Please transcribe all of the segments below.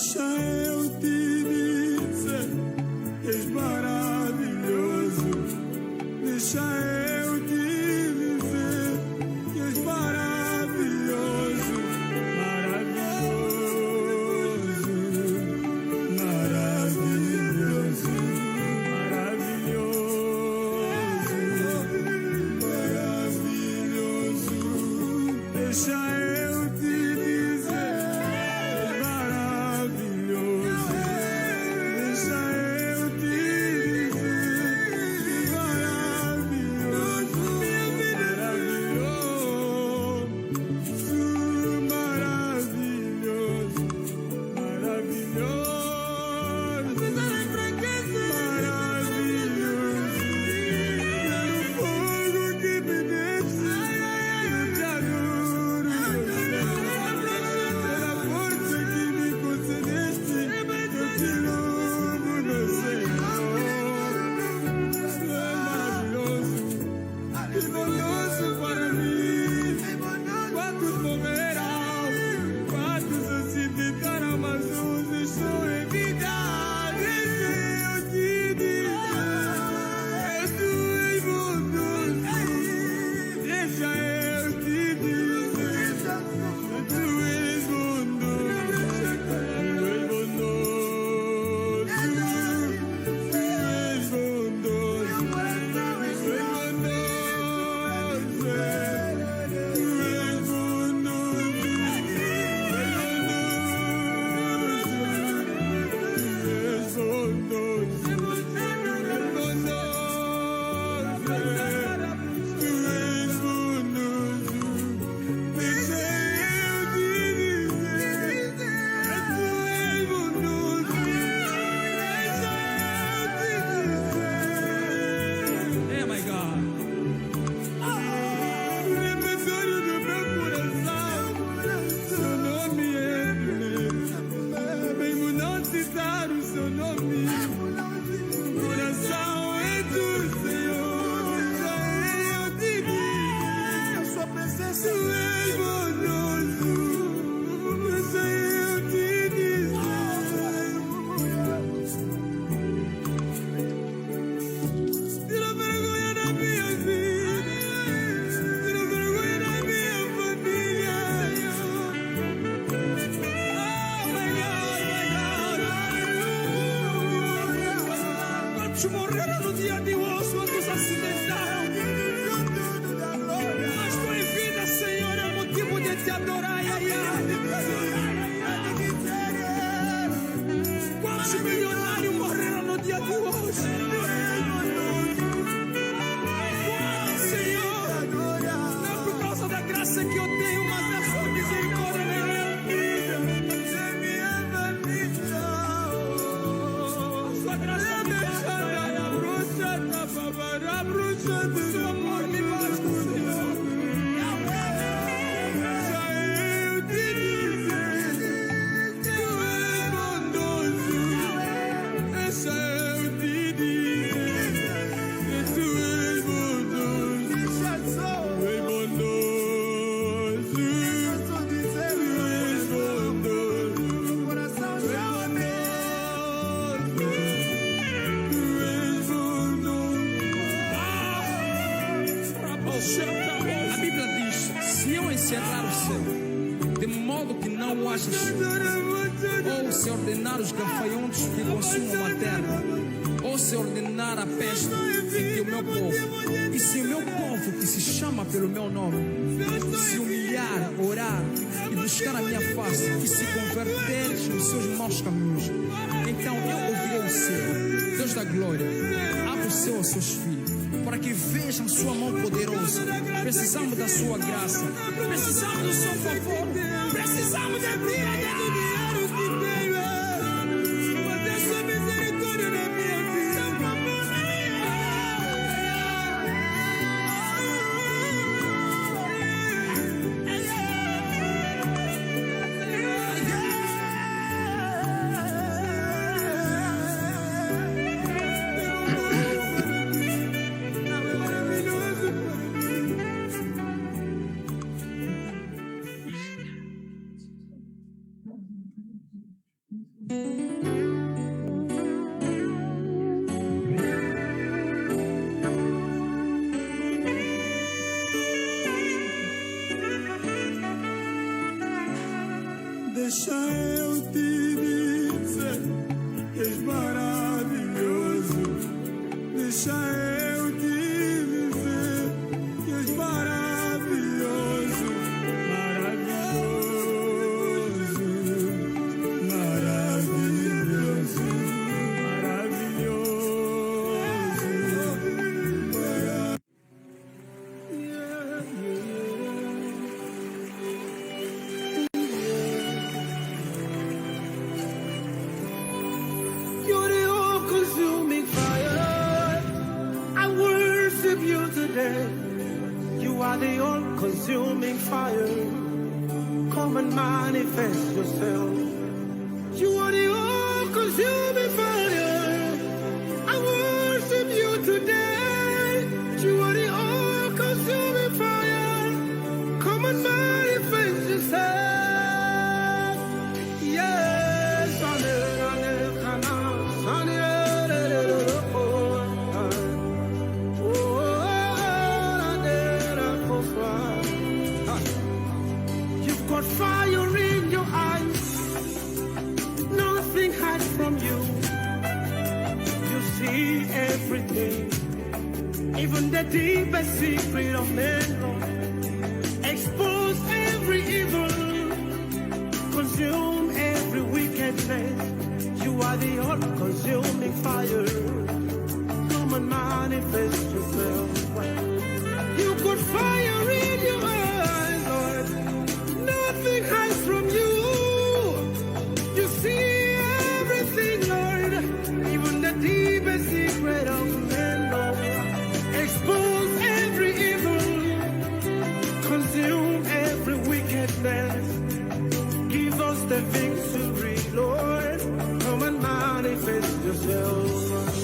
Deixa eu te dizer que és maravilhoso. Deixa eu te dizer que és maravilhoso. Maravilhoso, maravilhoso, maravilhoso, maravilhoso. Deixa eu te dizer. Morreram no dia de hoje, quando se acidentaram. Mas tua vida, Senhor, é motivo de te adorar. Quantos milionários morreram no dia de hoje? Senhor, não é por causa da graça que eu tenho, mas é só misericórdia na minha vida. Sua graça me seu amor me basta, Senhor. Deixa eu te dizer que tu és bondoso. Deixa eu te dizer que tu és bondoso. Tu és bondoso. Tu és bondoso. A Bíblia diz: se eu encerrar o céu, de modo que não haja chuva, ou se ordenar os gafanhotos que consumam a terra, ou se ordenar a peste em que o meu povo, e se o meu povo que se chama pelo meu nome, se humilhar, orar e buscar a minha face, e se converteres nos seus maus caminhos, então eu ouvirei o céu, Deus da glória, abre o céu aos seus filhos, para que vejam sua mão poderosa. Precisamos da sua graça, precisamos do seu favor, precisamos de ti, dinheiro que tenho, mas deixa misericórdia na minha vida. Deixa eu te dizer que és maravilhoso. Deixa eu te dizer que és maravilhoso. Maravilhoso, maravilhoso, maravilhoso. You're the all-consuming fire. I worship you today. You are the all-consuming fire. Come and manifest yourself. You are the all-consuming fire. I worship you today. You are the all-consuming fire. Come and manifest yourself. Yes, you've got fire in your eyes. Nothing hides from you. You see everything, even the deepest secret of men, Lord. Expose every evil, consume every wickedness. You are the all-consuming fire. Come and manifest yourself. You put fire in your eyes, Lord. Nothing hides from you. You see everything, Lord. Even the deepest secret of men, Lord. Expose every evil, consume every wickedness. Give us the victory, Lord. Come and manifest yourself.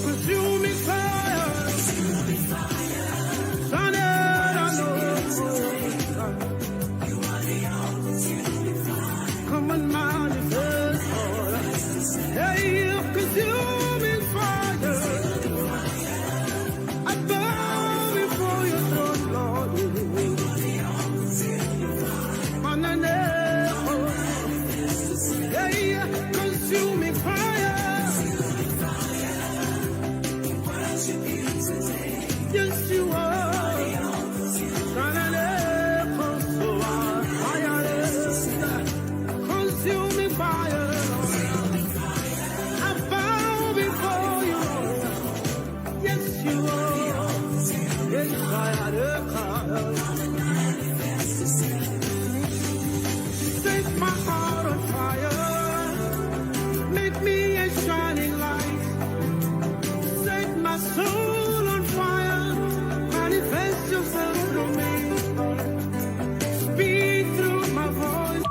Consuming fire. Come and manifest, Lord. Hey, consuming fire. I bow before your throne, Lord. Hey, consuming fire. Yes, you are. Consuming fire. I bow before you. Yes, you are. Yes, set my heart on fire. Make me a shining light. Set my soul on fire. Manifest yourself through me. Speak through my voice.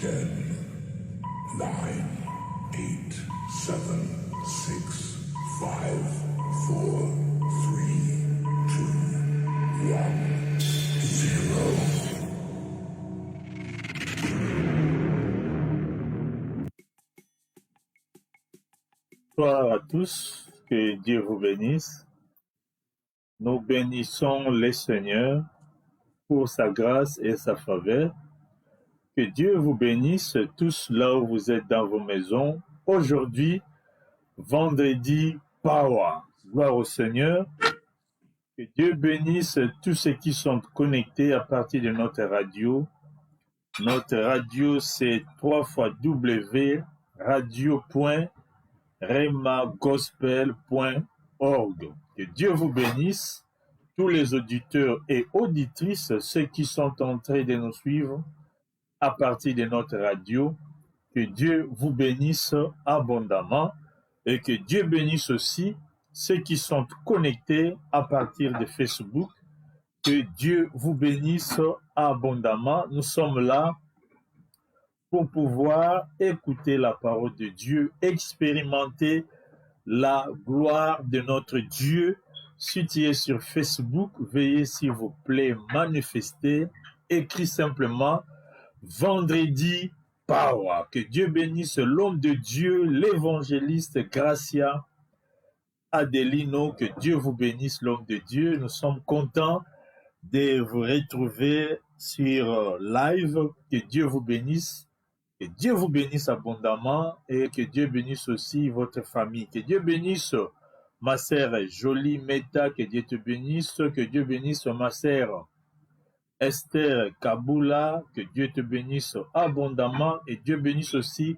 10, 9, 8, 7, 6, 5, 4, 3, 2, 1, 0. Bonsoir à tous, que Dieu vous bénisse. Nous bénissons le Seigneur pour sa grâce et sa faveur. Que Dieu vous bénisse tous là où vous êtes dans vos maisons. Aujourd'hui, vendredi, Power. Gloire au Seignur. Que Dieu bénisse tous ceux qui sont connectés à partir de notre radio. Notre radio, c'est www.radio.remagospel.org. Que Dieu vous bénisse, tous les auditeurs et auditrices, ceux qui sont en train de nous suivre à partir de notre radio. Que Dieu vous bénisse abondamment et que Dieu bénisse aussi ceux qui sont connectés à partir de Facebook. Que Dieu vous bénisse abondamment. Nous sommes là pour pouvoir écouter la parole de Dieu, expérimenter la gloire de notre Dieu. Si tu es sur Facebook, veuillez s'il vous plaît manifester. Écris simplement Vendredi Power. Que Dieu bénisse l'homme de Dieu, l'évangéliste Gracia Adelino. Que Dieu vous bénisse l'homme de Dieu. Nous sommes contents de vous retrouver sur live. Que Dieu vous bénisse. Que Dieu vous bénisse abondamment et que Dieu bénisse aussi votre famille. Que Dieu bénisse ma sœur Jolie Meta, que Dieu te bénisse. Que Dieu bénisse ma sœur Esther Kabula, que Dieu te bénisse abondamment et Dieu bénisse aussi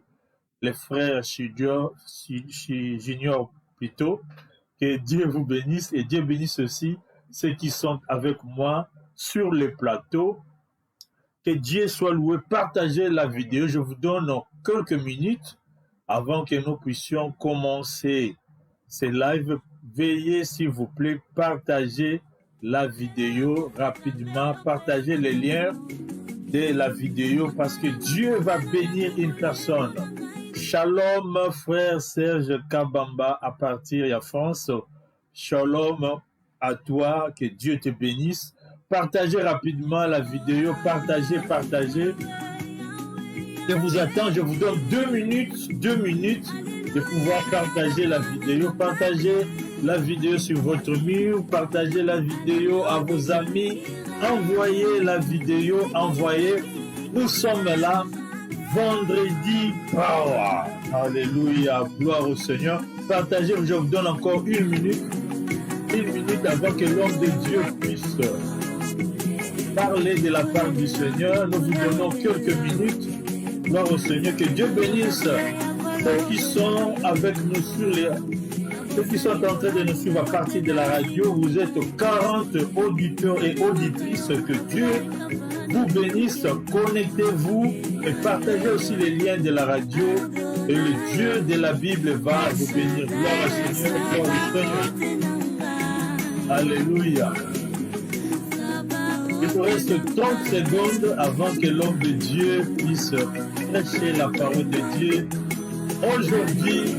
les frères Junior plutôt. Que Dieu vous bénisse et Dieu bénisse aussi ceux qui sont avec moi sur le plateau. Que Dieu soit loué. Partagez la vidéo. Je vous donne quelques minutes avant que nous puissions commencer ce live. Veuillez, s'il vous plaît, partager la vidéo rapidement. Partagez les liens de la vidéo parce que Dieu va bénir une personne. Shalom, frère Serge Kabamba à partir de France. Shalom à toi, que Dieu te bénisse. Partagez rapidement la vidéo, partagez. Je vous attends, je vous donne 2 minutes de pouvoir partager la vidéo. Partagez la vidéo sur votre mur, partagez la vidéo à vos amis, envoyez la vidéo, envoyez. Nous sommes là, vendredi power. Alléluia, gloire au Seigneur. Partagez, je vous donne encore 1 minute avant que l'homme de Dieu puisse parler de la part du Seigneur. Nous vous donnons quelques minutes. Gloire au Seigneur. Que Dieu bénisse ceux qui sont avec nous ceux qui sont en train de nous suivre à partir de la radio. Vous êtes 40 auditeurs et auditrices. Que Dieu vous bénisse. Connectez-vous et partagez aussi les liens de la radio. Et le Dieu de la Bible va vous bénir. Gloire au Seigneur. Gloire au Seigneur. Alléluia. Il vous reste 30 secondes avant que l'homme de Dieu puisse prêcher la parole de Dieu. Aujourd'hui,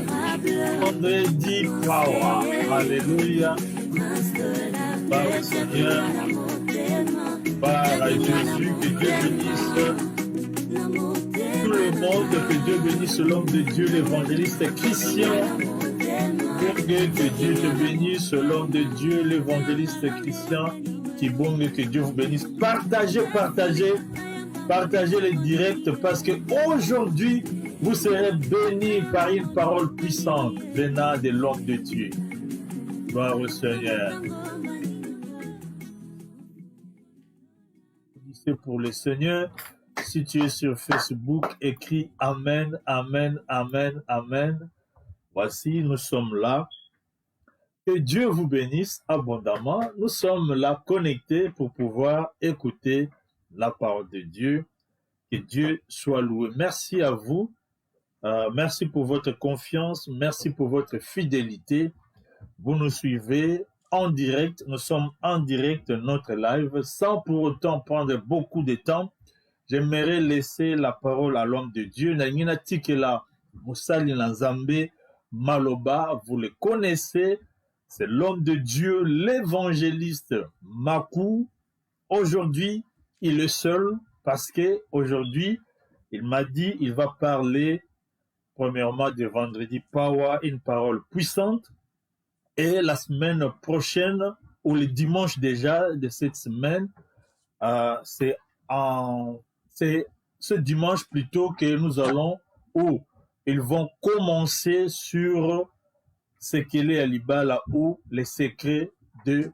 vendredi power. Alléluia. Par le Seigneur, par Jésus, que Dieu bénisse tout le monde, que Dieu bénisse l'homme de Dieu, l'évangéliste Christian. Que Dieu te bénisse, l'homme de Dieu, l'évangéliste Christian. Que Dieu vous bénisse. Partagez les directs parce que aujourd'hui vous serez bénis par une parole puissante venant de l'homme de Dieu. Gloire au Seigneur. C'est pour le Seigneur. Si tu es sur Facebook, écris Amen, Amen, Amen, Amen. Voici, nous sommes là. Que Dieu vous bénisse abondamment. Nous sommes là connectés pour pouvoir écouter la parole de Dieu. Que Dieu soit loué. Merci à vous. Merci pour votre confiance. Merci pour votre fidélité. Vous nous suivez en direct. Nous sommes en direct notre live sans pour autant prendre beaucoup de temps. J'aimerais laisser la parole à l'homme de Dieu. Nangina Tikela Moussali Nzambe Maloba, vous le connaissez. C'est l'homme de Dieu, l'évangéliste Makou. Aujourd'hui, il est seul parce que aujourd'hui, il m'a dit, il va parler premièrement de vendredi power, une parole puissante. Et la semaine prochaine, ou le dimanche déjà de cette semaine, c'est ce dimanche plutôt que nous allons, où ils vont commencer sur ce qu'il est à Libala ou les secrets du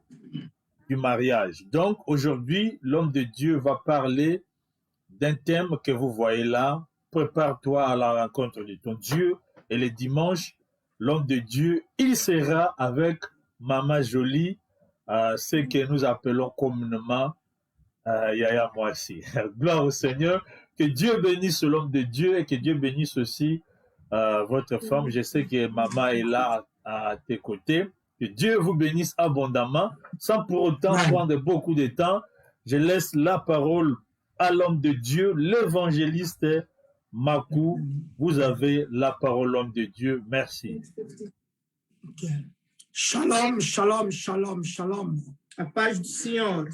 mariage. Donc aujourd'hui, l'homme de Dieu va parler d'un thème que vous voyez là. Prépare-toi à la rencontre de ton Dieu. Et le dimanche, l'homme de Dieu, il sera avec Maman Jolie, ce que nous appelons communément Yaya Moissi. Gloire au Seigneur. Que Dieu bénisse l'homme de Dieu et que Dieu bénisse aussi votre femme. Je sais que Maman est là à tes côtés. Que Dieu vous bénisse abondamment, sans pour autant prendre beaucoup de temps. Je laisse la parole à l'homme de Dieu, l'évangéliste Makou. Vous avez la parole, l'homme de Dieu. Merci. Okay. Shalom, shalom, shalom, shalom. A paz do Senhor.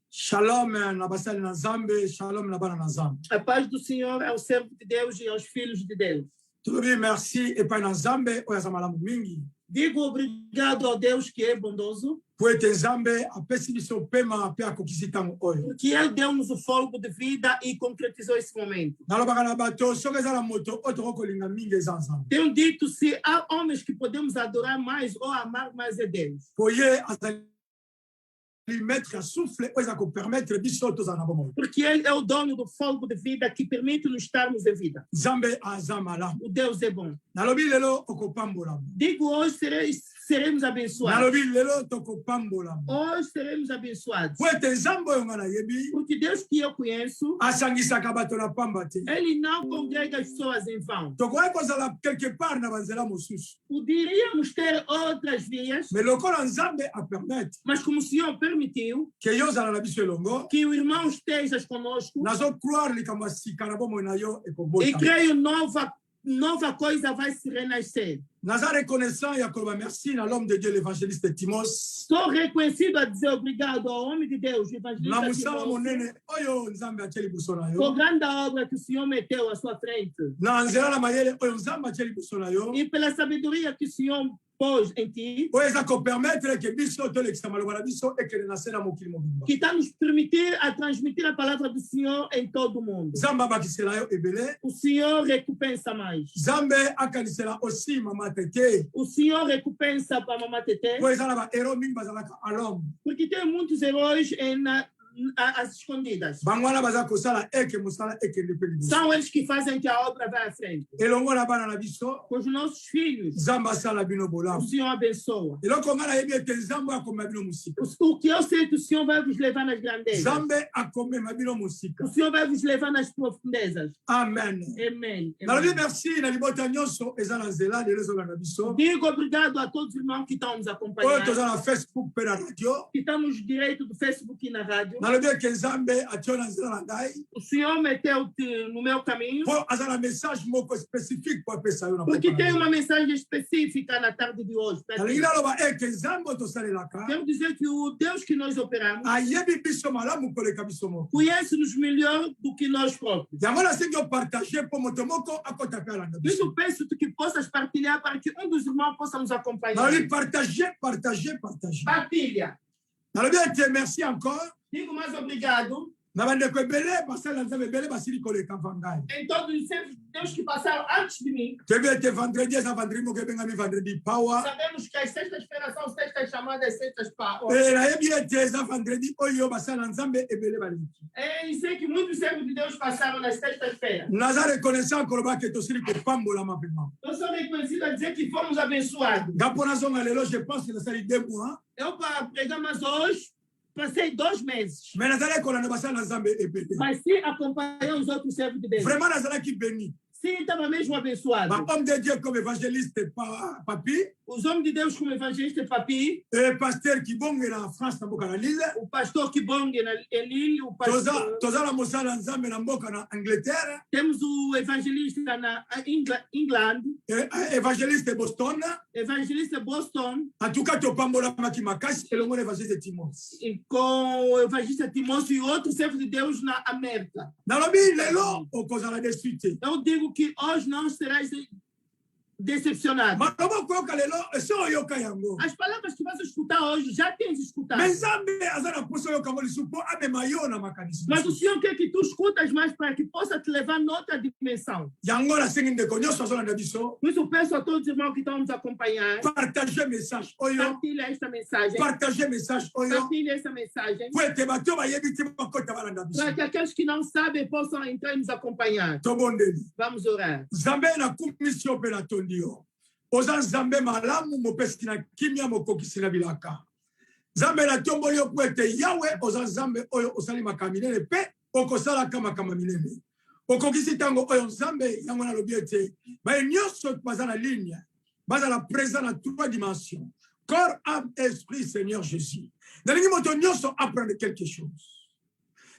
Shalom, Nabasel Nazambe, shalom, Nabana Nazam. A paz do Senhor é o servo de Deus e aos filhos de Deus. Tulobi merci et pas na Nzambe oyo aza malamu mingi. Digo obrigado ao Deus que é bondoso, Po ete Nzambe apesi biso pema pe akokisi ntango oyo. porque Ele deu-nos o fôlego de vida e concretizou esse momento. Nalobaka na bato soki eza na moto oyo tokokolinga mingi eza Nzambe. Tenho dito, se há homens que podemos adorar mais ou amar mais é Deus. Po ye azali maître ya souffle oyo eza kopermettre biso tozala na bomoi. Porque Ele é o dono do fôlego de vida que permite nos estarmos em vida. Nzambe aza malamu. O Deus é bom. Nalobi lelo okopambolama. Digo, hoje seremos abençoados. Nalobi lelo tokopambolama. Hoje seremos abençoados. Po ete Nzambe oyo nga nayebi Porque Deus que eu conheço, asangisaka bato na pamba te. Ele não congrega as pessoas em vão. Tokoki kozala quelque part na banzela mosusu. Poderíamos ter outras vias, Mais lokola Nzambe apermettre mas como o Senhor permitiu ke yo ozala na biso elongo, que o irmão esteja conosco, nazo croire likambo ya sika na bomoi na yo e ekobota. creio nova coisa vai se renascer. Naza reconnaissant ya koloba merci na l'homme de Dieu l'évangéliste Timos. Sou reconhecido a dizer obrigado ao homem de Deus, o Na evangelista musala Timóteo, monene oyo Nzambe atie liboso na por yo. grande obra que o Senhor meteu à sua frente Na nzela na mayele oyo Nzambe atie liboso na yo. e pela sabedoria que o Senhor pôs em ti, Oyo eza kopermettre ke biso tolekisa maloba na biso ekende na se na mokili mobimba. que está nos permitir a transmitir a palavra do Senhor em todo o mundo. Nzambe abakisela yo ebele. O Senhor recompensa mais. Nzambe akanisela aussi mama tete. O Senhor recompensa para a Mamá Tete, Oyo eza na bahéros mingi bazalaka à l'homme. porque tem muitos heróis às escondidas. Bango wana baza kosala eke mosala ekende mpe liboso. São eles que fazem que a obra vá à frente. Elongo na bana na biso, Com os nossos filhos, Nzambe asala bino o bolamu. Senhor abençoa. Eloko nga nayebi ete Nzambe akomema bino mosika. O que eu sei que o Senhor vai vos levar nas grandezas. Nzambe akomema bino mosika. O Senhor vai vos levar nas profundezas. Amen. Amém. Nalobi Amém. merci na libota nyonso eza na nzela lelo ezolanda biso. Digo obrigado a todos os irmãos que estão nos Oyo acompanhando, toza na Facebook mpe na radio. que estamos direito do Facebook e na rádio. Nalobi eke Nzambe atio na nzela na ngai. O Senhor meteu-te no meu caminho, Po aza na message moko spécifique po apesa yo na porque tem papa na yo. uma mensagem específica na tarde de hoje. para ti. Nalingi naloba eke Nzambe oyo tosalelaka Quero dizer que o Deus que nós operamos ayebi biso malamu koleka biso moko. conhece-nos melhor do que nós próprios. Yango nasengi opartage mpo moto moko akota mpe alanda Por isso biso. peço que possas partilhar para que um dos irmãos possa nos acompanhar. Nalobi partage. Partilha. Nalobi ete merci encore. Digo mais obrigado Na bandeko ebele basali na Nzambe ebele basili koleka mva ngai. em todos os servos de Deus que passaram antes de mim. Toyebi ete vendredi eza vendredi moko ebengami vendredi power. Sabemos que as sextas-feiras são sextas chamadas sextas para. Nayebi ete eza vendredi oyo basali na Nzambe ebele baleki. E sei que muitos servos de Deus passaram nas sextas-feiras. Naza reconnaissant koloba ke tosili kopambolama mpema. Eu sou reconhecido a dizer que fomos abençoados. Nga mpo nazonga lelo je pense que nasali 2 mois. Eu para pregar mais hoje passei 2 meses. Mais nazali kolanda basali na Nzambe ebele. Mas se acompanhar os outros servos de Deus, Vraiment nazalaki béni. sim, estava mesmo abençoado. Homme de Dieu comme évangéliste Papi Os homens de Deus como evangelista Papi, et pasteur Kibonge na France na mboka na Lille. o pastor Kibonge em Lille, o pastor... Toza na mosala Nzambe na mboka na Angleterre. Temos o evangelista na England, Évangéliste Boston. evangelista Boston, En tout cas, topambolamaki makasi elongo na évangéliste Timos. e com o evangelista Timóteo e outros servos de Deus na América. Nalobi lelo okozala desu te. Eu digo que hoje não serás decepcionado. Maloba koyoka lelo ese oyoka yango. As palavras que vas escutar hoje já tens escutado. Mais Nzambe aza na poso oyoka ngo lisusu mpo amema yo na makanisi. Mas o Senhor quer que tu escutas mais para que possa te levar noutra dimensão. Yango nasengi ndeko nyonso azolanda biso. Por isso peço a todos os irmãos que estão nos acompanhando, Partage message oyo. partilha esta mensagem. Partage message oyo. Partilha esta mensagem. Po ete bato bayebi te bakota balanda biso. Para que aqueles que não sabem possam entrar e nos acompanhar. Tobondeli. Vamos orar. Nzambe na kumisio mpe na tondi yo. Oza Nzambe malamu mopesi na kimia mokokisi na bilaka. Nzambe na tomboli yo po ete Yawe oza Nzambe oyo osali makambo minene mpe okosalaka makambo minene. Okokisi ntango oyo Nzambe yango nalobi ete baye nyonso baza na ligne bazala présent na 3 dimensions. Corps, âme, esprit, Seigneur Jésus. Nalingi moto nyonso apprendre quelque chose.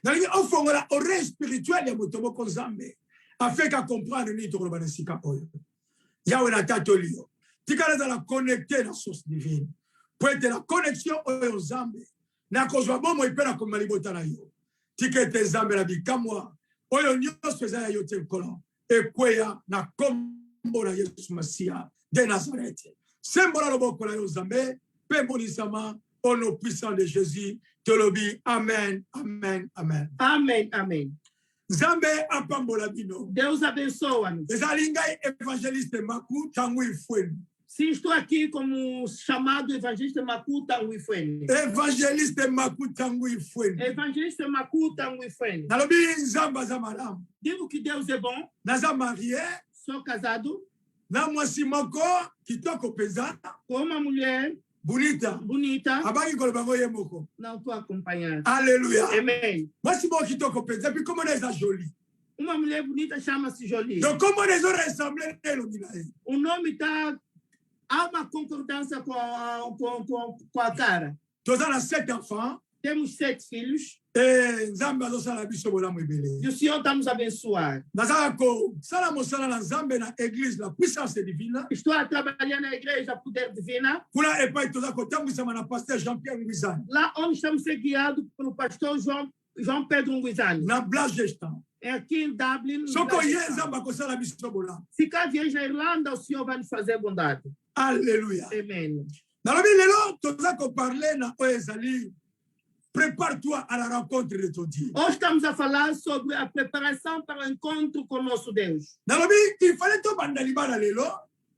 Nalingi ofongola oreille spirituelle ya moto moko Nzambe afin qu'à comprendre nini tokoloba na sika oyo. Yawe na tatoli yo. Tikala za la connecter na source divine. Po ete la connexion oyo Nzambe na kozwa bomo ipe na komema libota na yo. Tika ete Nzambe na bikamwa oyo nyonso eza ya yo te nkolo ekweya na kombo nkombo na Yesu Masia de Nazareth. Sembola loboko na yo Nzambe, pe monisama au nom puissant de Jésus. Tolobi, amen, amen, amen. Amém, amém. Nzambe apambola bino. Deus abençoa-nos. Ezalingai evangeliste Maku tangu ifweni. Sim, estou aqui como chamado evangelista Makuta Wifweni. Evangeliste Maku tangu ifweni. Evangelista Makuta Wifweni. Nalobi nzamba za malamu. Digo que Deus é bom. Naza marié. Sou casado. Na mwasi moko kitoko peza. Com uma mulher bonita. Abaki kolobango ye moko. Não estou acompanhando. Alléluia. Amém. Mwasi moko kitoko peza. Puis comment est jolie? Uma mulher bonita chama-se Jolie. Donc comment les autres ressemblent o nome está... Há uma concordância com a cara. Nós 7 enfants. Temos 7 filhos. E Nzambe azosala biso bolamu ebele. E o Senhor está nos abençoar. Nazala ko sala mosala na Nzambe na église la puissance divine. Estou a trabalhar na igreja poder divina. Kuna epai toza ko tambwisama na pasteur Jean-Pierre Ngwizani. Lá onde estamos sendo guiados pelo pastor João Pedro Ngwizani. Na Blas Gestan. É aqui em Dublin. Soko ye Nzambe akosala biso bolamu. Se cá vier na Irlanda, o Senhor vai nos fazer bondade. Alléluia. Amen. Nalobi lelo toza ko parler na oezali. Prépare-toi à la rencontre de ton Dieu. Hoje estamos a falar sobre a preparação para o encontro com nosso Deus. Nalobi, il fallait to bandalibana lelo.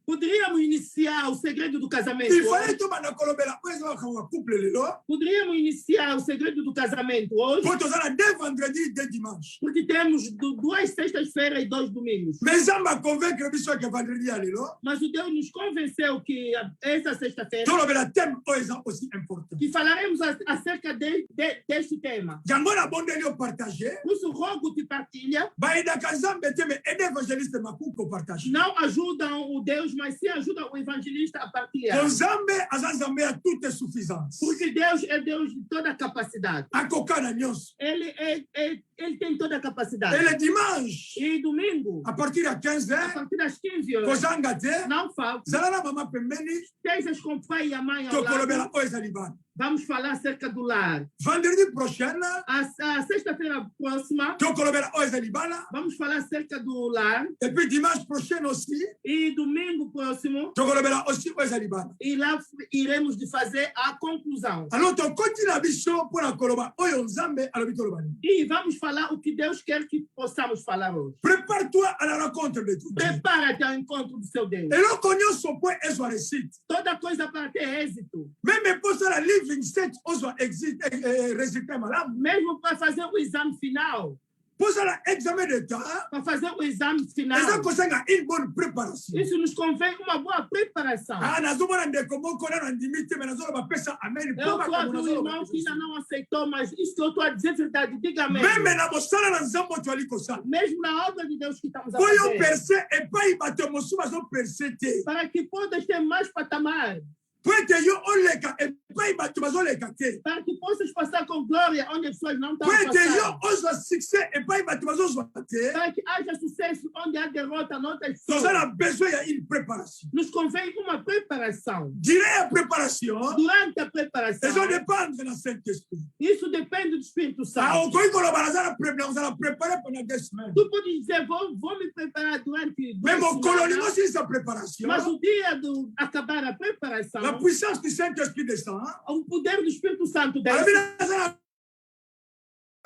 Poderíamos iniciar o segredo do casamento. Il fallait to bandakolobela oezala kwa couple lelo. Poderíamos iniciar o segredo do casamento hoje. Pour tozala deux vendredis, deux dimanches. Porque temos 2 sextas-feiras e 2 domingos. Mais ça m'a convaincu que vendredi à lelo. Mas o Deus nos convenceu que essa sexta-feira Le thème est aussi important. que falaremos acerca deste tema. Jangona bondelio partager. Por isso rogo que partilha. Baida kazambe teme aider evangeliste makuko partager. Não ajudam o Deus, mas sim ajudam o evangelista a partilhar. Nzambe azazambe a toute suffisance. Porque Deus é Deus de toda a capacidade. Akokana nyonso. Ele tem toda a capacidade. Et le dimanche, E domingo, à partir de 15h, a partir das 15 horas, kozanga te, não falta. zalala mama pembeni, Estejas com o pai e a mãe ao tokolobela lado. oezalibana. Vamos falar acerca do lar. Vendredi prochain, A sexta-feira próxima, tokolobela oezalibana. vamos falar acerca do lar. Et puis dimanche prochain aussi, E domingo próximo, tokolobela aussi oezalibana. e lá iremos de fazer a conclusão. Alors, tu continues à bicho pour la koloba. Oyo nzambe alobi tolobani. E vamos falar o que Deus quer que possamos falar hoje. Prépare-toi à la rencontre de tout. Prepara-te ao encontro do seu Deus. Et là, qu'on y a son point et son réussite. Toda coisa para ter êxito. Même pour ça, la living state, on soit résultat malade. Mesmo para fazer o exame final. Pour ça, l'examen d'État, Para fazer o exame final. ça conseille une bonne préparation. Isso nos convém uma boa preparação. Ah, nous avons un décommon qu'on a en limité, mais nous avons fait ça. Amen. Eu estou a ver um irmão que ainda não aceitou, mas isso que eu estou a dizer é verdade. Diga amém. Même na mosala na nzambo tu ali kosa. Mesmo na obra de Deus que estamos a Koyo fazer. percé et pas y bateau mosu bazo percé te. Para que possas ter mais patamar. Pour que yo oleka et pas y bateau bazo leka te. Para que possas passar com glória onde as pessoas não estão Pour que yo passando. ozo succès et pas y bateau bazo zoa te. Para que haja sucesso onde há derrota noutras Nous pessoas. avons besoin d'une préparation. Nos convém uma preparação. Dirais la préparation. Durante a Elles preparação, ont dépendre de la Saint-Esprit. isso depende do Espírito Ah, Santo. on connaît qu'on va préparer pendant 2 semaines. Tu pode dizer, vou me preparar durante 2 Même au colonie, semanas, aussi, sa préparation. mas o dia do acabar a preparação, La puissance du Saint-Esprit descend. o poder do Espírito Santo Alors, desce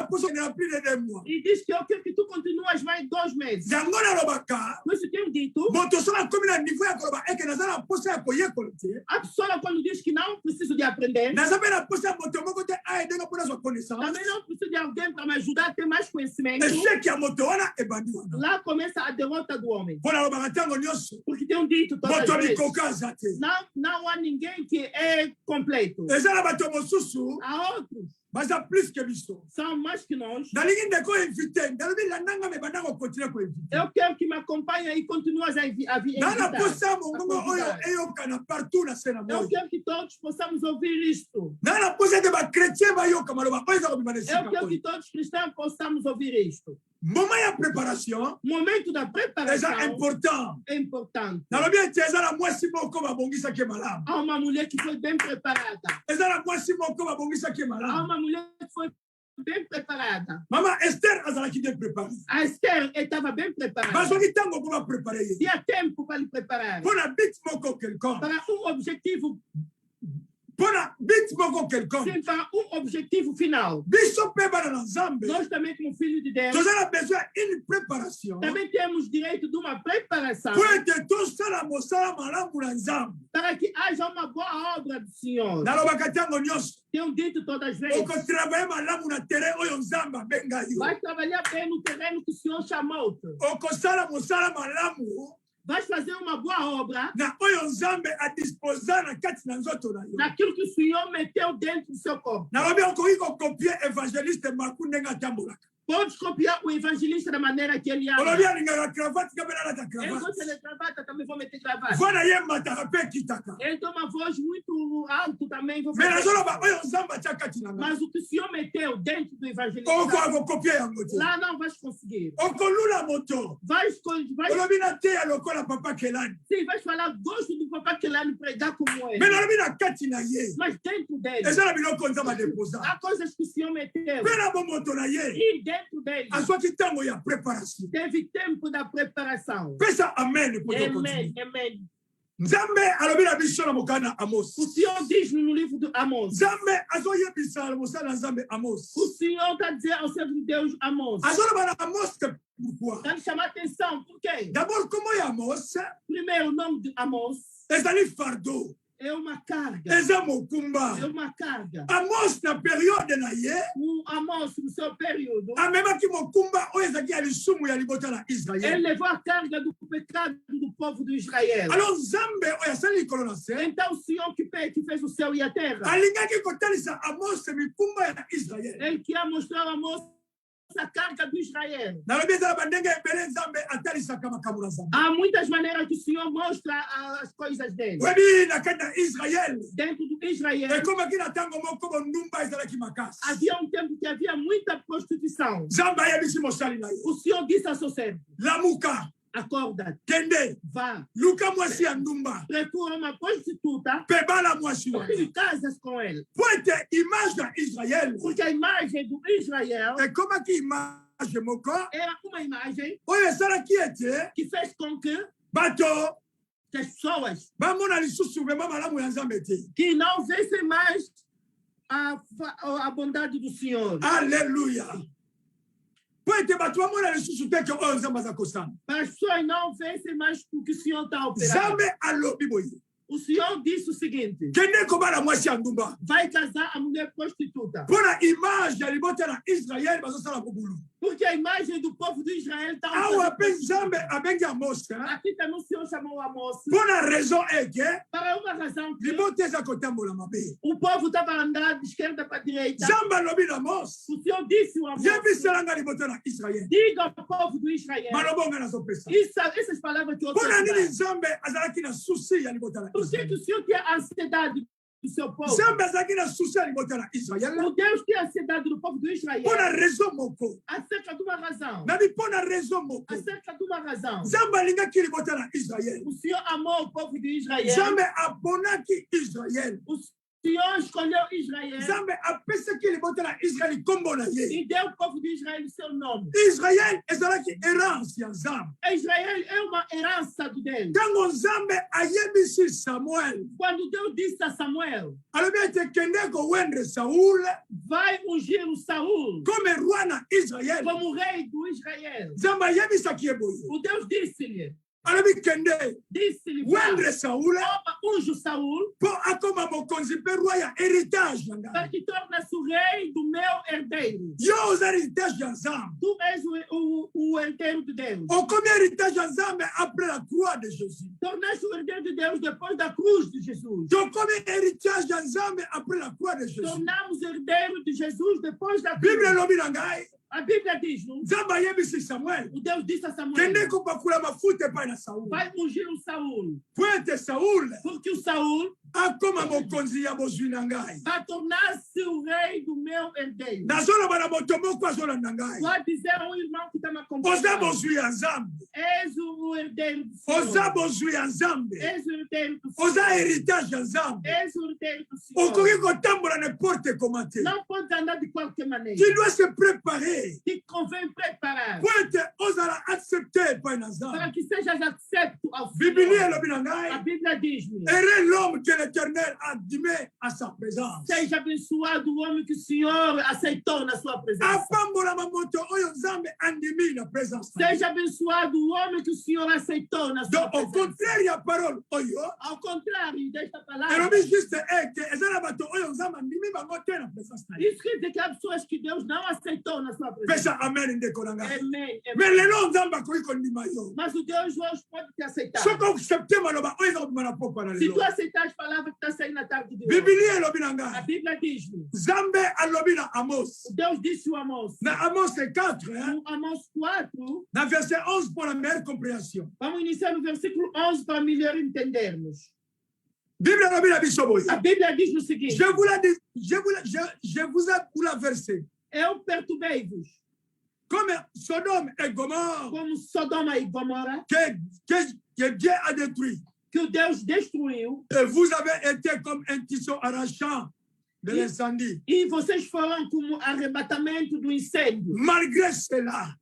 la puissance est plus de 2 mois. e diz que eu quero que tu continuas mais 2 meses. Zangona lobaka. Por isso tenho dito, Moto sera comme un niveau à koloba. Et que nous allons poser à koye kolite. a pessoa quando diz que não preciso de aprender, Nous allons poser à moto moko te a aider nous pour notre connaissance. também não preciso de alguém para me ajudar a ter mais conhecimento. Et ce qui a moto wana e bandi wana. Lá começa a derrota do homem. Pour la lobaka tango nyonso. Porque tenho dito todas Moto as vezes, bikoka zate. não há ninguém que é completo. Et ça la bato mosusu. Há outros, Baza plus que biso. são mais que nós. Dalingi ndeko invité. Dalingi landanga me bandanga continuer ko invité. Eu quero que me acompanhe e continuas a Dans la invitar. posa mongo oyo eyoka partout na sena Eu moyo. quero que todos possamos ouvir isto. Dans la posa de ba chrétien ba yoka maloba oyo za kobimana Eu sika. quero que todos cristãos possamos ouvir isto. Moment ya préparation, O momento da déjà preparação important. é importante. Na lobi eza la mwasi moko ba bongisa ke malamu. Há uma mulher que foi bem preparada. Eza la mwasi moko ba bongisa ke Há malamu. uma mulher que foi bem preparada. Maman Esther azalaki bien préparée. A Esther estava bem preparada. Bazongi tango pour préparer. Tinha tempo para lhe preparar. Pour la bit moko quelqu'un. Para objetivo. Pour la bit moko quelqu'un. Sim, para objetivo final. Biso pe bana na Nzambe. Nós também, como filho de Deus, Nous avons besoin d'une préparation. também temos direito de uma preparação. Pour être tous sala mosala malamu na Nzambe. Para que haja uma boa obra do Senhor. Nalobaka tango nyonso. Tenho dito todas as vezes. Oko travailler malamu na terrain oyo Nzambe abenga yo. Vai trabalhar bem no terreno que o Senhor chamou-te. Oko sala mosala malamu. Vai fazer uma boa obra Na oyo Nzambe a disposer na kati na nzoto na yo. naquilo que o Senhor meteu dentro do seu corpo. Nalobi okoki kopier évangéliste Marku ndenge atambolaka. Podes copiar o evangelista da maneira que ele Olobi anda. alingaka cravate kabela na Eu cravate. gosto de gravata, também vou meter gravata. Vana ye mataka pe kitaka. Ele tem uma voz muito alta também. Vou Mais fazer. nazoloba oyo Nzambe atia kati na nga. Mas o que o Senhor meteu dentro do evangelista, Okokopier yango te. lá não vais conseguir. Okolula moto. Vai, Olobi na te ya lokola papa kelani. sim, vais falar, gosto do papai que lá me pregar como ele. Mais nalobi na kati na ye. Mas dentro dele, Eza na biloko Nzambe adeposa. há coisas que o Senhor meteu. Mpe na bomoto na ye. E dentro dele, Azwaki ntango ya préparation. teve tempo da preparação. Pesa amen po Amém, tokonzi. amém. Nzambe alobi na biso na mokana Amos. O Senhor diz no livro de Amós. Nzambe azoyebisa mosala Nzambe Amos. O Senhor está dizendo ao servo de Deus, Amós. Azoloba na Amos pourquoi? Está lhe chamar a atenção. Por quê? D'abord como ya Amos Primeiro, o nome de Amós ezali fardeau. é uma carga. Eza mokumba. É uma carga. Amos na période na ye O Amós, no seu período, amemaki mokumba oyo ezalaki ya lisumu ya libota na ele Israel. levou a carga do pecado do povo de Israel. Alors Nzambe oyo asali likolo na se Então, o Senhor que fez o céu e a terra, alingaki kotalisa Amos mikumba ya Israel. ele que ia mostrar a Amós a carga do Israel. nalobi ezala bandenge ebele Nzambe atalisaka makambo na Nzambe. Há muitas maneiras que o Senhor mostra as coisas dele. oyebi na kati na Israel Dentro do Israel, ekomaki na ntango moko bondumba ezalaki makasi. havia tempo que havia muita prostituição. Nzambe ayebisi mosali na ye O Senhor disse ao seu servo, lamuka acorda, kende vá, luka mwasi ya ndumba procura uma prostituta mpe bala mwasi wana e casas com ele. po ete image na Israel Porque a imagem do Israel ekomaki image moko era uma imagem oyo esalaki ete que fez com que bato as pessoas bamona lisusu vema malamu ya Nzambe te. que não vissem mais a bondade do Senhor. Alléluia. Po ete bato bamona lisusu te ke oyo Nzambe aza kosala. Para as pessoas não vissem mais o que o Senhor está operando. Nzambe alobi boye O Senhor disse o seguinte, kende kobala mwasi ya ndumba vai casar a mulher prostituta. mpona image ya libota na Israel bazosala bobulu. Porque a imagem do povo de Israel está awa mpe Nzambe abengi Amos aqui também o Senhor chamou Amós mpona raison eke para uma razão que libota eza kotambola mabe. o povo estava andando de esquerda para a direita. Nzambe alobi na Amos O Senhor disse ao Amós, yebiselanga libota na Israel diga ao povo do Israel, malobonga nazopesa. essas palavras que eu estou mpona nini dizendo. Nzambe azalaki na susi ya libota na Por que Israel? o Senhor tem a ansiedade do seu povo? Nzambe azalaki na susi ya libota na Israel O Deus tem a ansiedade do povo do Israel mpona raison moko acerca de uma razão. nabi mpona raison moko Acerca de uma razão. Nzambe alingaki libota na Israel. O Senhor amou o povo de Israel. Nzambe aponaki Israel. O Senhor escolheu Israel Nzambe apesaki libota na Israel nkombo na ye. e deu ao povo de Israel o seu nome. Israel ezalaki errance ya Nzambe. Israel é uma herança de Deus. Ntango Nzambe ayebisi Samuel Quando Deus disse a Samuel, alobi ete kende kowendre Saul vai ungir o Saul comme roi na Israel, como rei do Israel. Nzambe ayebisaki ye boye O Deus disse-lhe, alobi kende vai, wendre Saul unge o Saul mpo akoma mokonzi mpe roi ya héritage na para ngai. que torne-se o rei do meu herdeiro. Yo oza héritage ya Nzambe. Tu és o herdeiro de Deus. Okomi héritage ya Nzambe après la croix de Jésus. Tornaste o herdeiro de Deus depois da cruz de Jesus. Tokomi héritage ya Nzambe après la croix de Jésus. Tornamos herdeiro de Jesus depois da cruz. Bible elobi na ngai A Bíblia diz, não? nzambe ayebisi Samuel O Deus disse a Samuel, kende kopakula mafuta epai na Saul vai ungir o Saul, po ete Saul porque o Saul akoma mokonzi ya bozwi na ngai vai tornar-se o rei do meu herdeiro. nazoloba na moto moko azolanda ngai Pode dizer a um irmão que está me oza acompanhando, bozwi ya nzambe és o herdeiro do oza Senhor. bozwi ya nzambe És o herdeiro do oza Senhor. héritage ya nzambe És o herdeiro do Senhor. okoki kotambola n'importe comment te Não pode andar de qualquer maneira. tu dois se préparer Te convém preparar po ete ozala accepte epai na para nzambe que sejas accepto ao biblia Senhor. elobi na A ngai Bíblia diz-me, heureux l'homme que l'éternel a admis à sa présence seja abençoado o homem que o Senhor aceitou na sua presença. apambolama moto oyo nzambe andimi na présence na ye. Seja abençoado o homem que o Senhor aceitou na sua donc au presença. contraire ya parole oyo Ao contrário desta palavra, elobi juste eke eza na bato oyo nzambe andimi bango te na présence na ye isso quer dizer que há pessoas que Deus não aceitou na sua presença. pesa amen ndeko na ngai Amém. mais lelo nzambe akoki kondima yo Mas o Deus hoje pode te aceitar. soki oaccepte maloba oyo eza kobima na pokwa na Se tu lelo aceitar as palavras que está saindo na tarde de hoje, biblia elobi na a ngai Bíblia diz-me, nzambe alobi na amos Deus disse o Amós, na amos 4 no Amós 4, na verset 11 pour la meilleure compréhension vamos iniciar no versículo 11 para melhor entendermos. bible elobi na biso boye A Bíblia diz o seguinte, je vous ai versé eu perturbei-vos comme Sodome et Gomorre como Sodoma e Gomorra, que Dieu a détruit. que o Deus destruiu, Et vous avez été comme un tissu arrachant de l'incendie. e vocês foram como arrebatamento do incêndio. Malgré cela,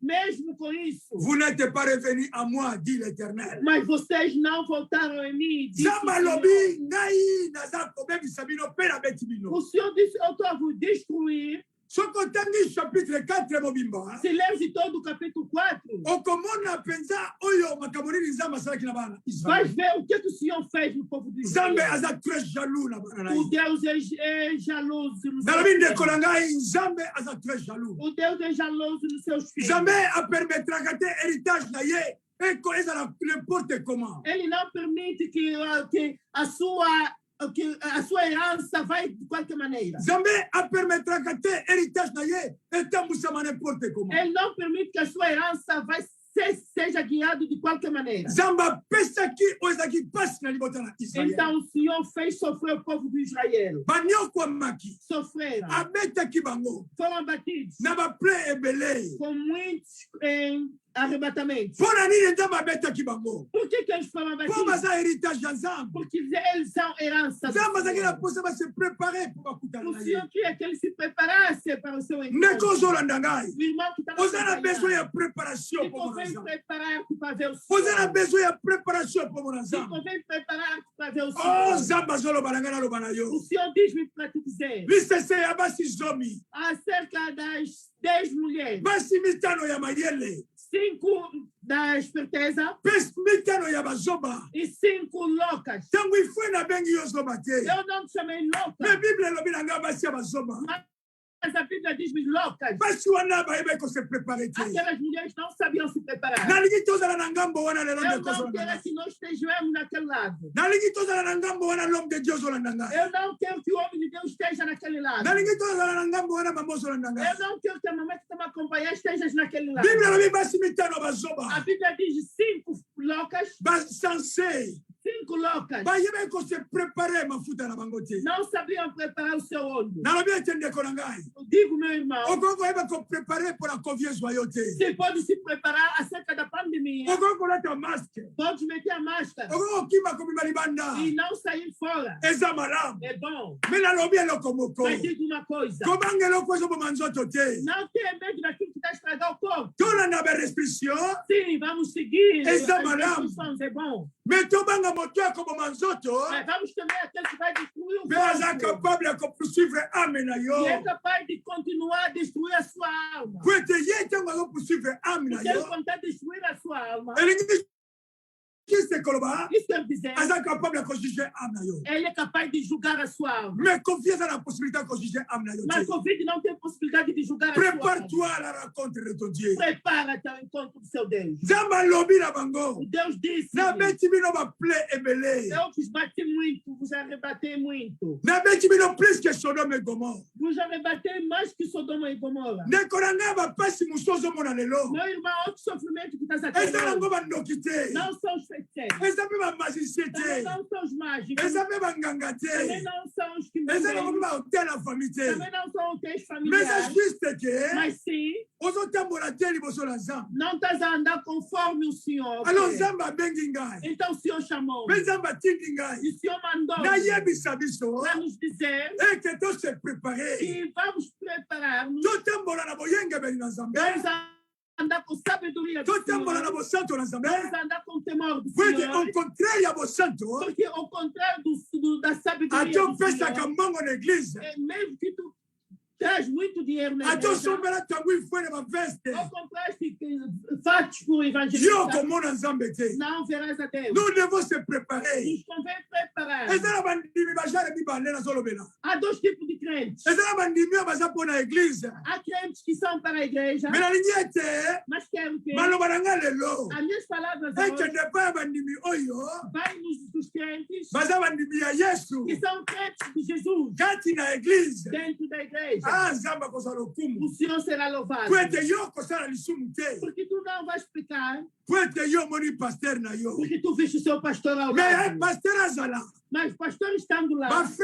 Mesmo com isso, vous n'êtes pas revenus à moi, dit l'Éternel. mas vocês não voltaram em mim. Disse o Senhor. Zamalobi, ngai, naza kobebisa bino, pe nabeti bino. O Senhor disse, eu estou a vos destruir. Soki otangi chapitre 4 mobimba, Se lês todo o capítulo 4, okomona penza oyo makambo nini nzambe asalaki na bana vais Israel. ver o que o Senhor fez no povo de Nzambe Israel. aza très jaloux na bana na O ye. Deus é jaloso nos nalobi seus ndeko filhos. na ngai nzambe aza très jaloux. O Deus é jaloso nos seus filhos. Nzambe apermettraka te héritage na ye eko ezala n'importe comment. Ele não permite que a sua herança vai de qualquer maneira. Nzambe apermettraka te héritage na ye etambwisama n'importe comment. Ele não permite que a sua herança seja guiado de qualquer maneira. Nzambe apesaki oyo ezalaki mpasi na libota na Israel. Então o Senhor fez sofrer o povo de Israel. banyokwamaki Sofreram, abetaki bango foram abatidos na baple ebele. com muitos arrebatamentos. mpo na nini nzambe abetaki bango? Por que eles foram mpo abatidos? baza héritage ya nzambe. Porque eles são herança do nzambe azalaki na Senhor. mposa base prépare mpo bakutana O na ye. Senhor queria que ele se preparasse para o seu ndeko encontro. ozolanda ngai O irmão que está oza na besoin ya préparation se mpo mona convém nzambe. preparar-te para ver o oza na Senhor. besoin ya préparation mpo mona Se nzambe. convém preparar-te para ver o o Senhor. nzambe azoloba na ngai naloba na O yo Senhor diz-me para te dizer, lisese ya basi zomi acerca das 10 mulheres, basi mitano ya mayele 5 da esperteza mpe mitano ya bazoba e 5 loucas. ntango ifue nabengi yo zoba te. Eu não te chamei me louca, bible elobi na ngai basi ya bazoba mas a Bíblia diz-me loucas. basi wana bayebaki kose prépare te. Aquelas mulheres não sabiam se preparar. nalingi tozala na ngambo wana lelo Eu ndeko não ozolanda quero ngai. que nós estejamos naquele lado. nalingi tozala na ngambo wana l'homme de dieu ozolanda ngai. Eu não quero que o homem de Deus esteja naquele lado. nalingi tozala na ngambo wana mama ozolanda ngai. Eu não quero que a mamãe que está me acompanhando esteja naquele lado. bible elobi basi mitano A bazoba Bíblia diz 5 loucas, basanse 5 loucas. bayebaki kose prépare mafuta na bango te. Não sabiam preparar o seu óleo. nalobi ete ndeko na ngai Eu digo, meu irmão, okoki koyeba koprépare mpo na convie zwa yo te. você pode se preparar acerca da pandemia. okoki kolata maske Pode meter a máscara okoki kokima kobima libanda e não sair fora. eza malamu É bom. me nalobi eloko moko Mas digo uma coisa. kobanga eloko ezoboma nzoto te. Não tenha medo daquilo que está estragando o corpo. tolanda barestriction Sim, vamos seguir as Essa madame. instruções, é bom. me tobanga moto ekoboma nzoto Mas vamos também aquele que vai destruir o mpe aza corpo. capable ya kopoursuivre ame na yo E é capaz de continuar a destruir a sua alma. po ete ye ntango azopoursuivre ame na Porque ele yo quando está a destruir a sua alma, elingi Qu'est-ce qu'elle disait? Elle est capable de julgar a sua alma. Mais confiance à la possibilité de juger Mas convide não tem possibilidade de julgar a sua alma. Prépare-toi à la rencontre de ton Dieu. Prepara-te ao encontro do seu Deus. O Deus disse: eu vos bati muito, vos arrebatei muito. Plus que Sodome e Gomorra. Vos arrebatei mais que Sodoma e Gomorra. Meu irmão, outro sofrimento que está aqui. Não são os feiticeiros. Também não são os mágicos. Também não são os que me também não são hotéis familiares. Mas sim, não estás a andar conforme o Senhor. Então o Senhor chamou. E o Senhor mandou para nos dizer que vamos preparar-nos. Vamos andar com sabedoria do Senhor. Vamos andar com temor do Senhor. Porque ao contrário da sabedoria do Senhor, mesmo que tu traz muito dinheiro na igreja, ou compraste fatos por evangelizar, não verás a Deus. Nous devons se préparer. Nos convém preparar. Há dois tipos de crentes. Há crentes que são para a igreja, mas querem que as minhas palavras vai nos crentes que são crentes de Jesus dentro da igreja. O Senhor será louvado. Porque tu não vais explicar. Porque tu viste o seu pastor ao lado. Mas o pastor estando lá, os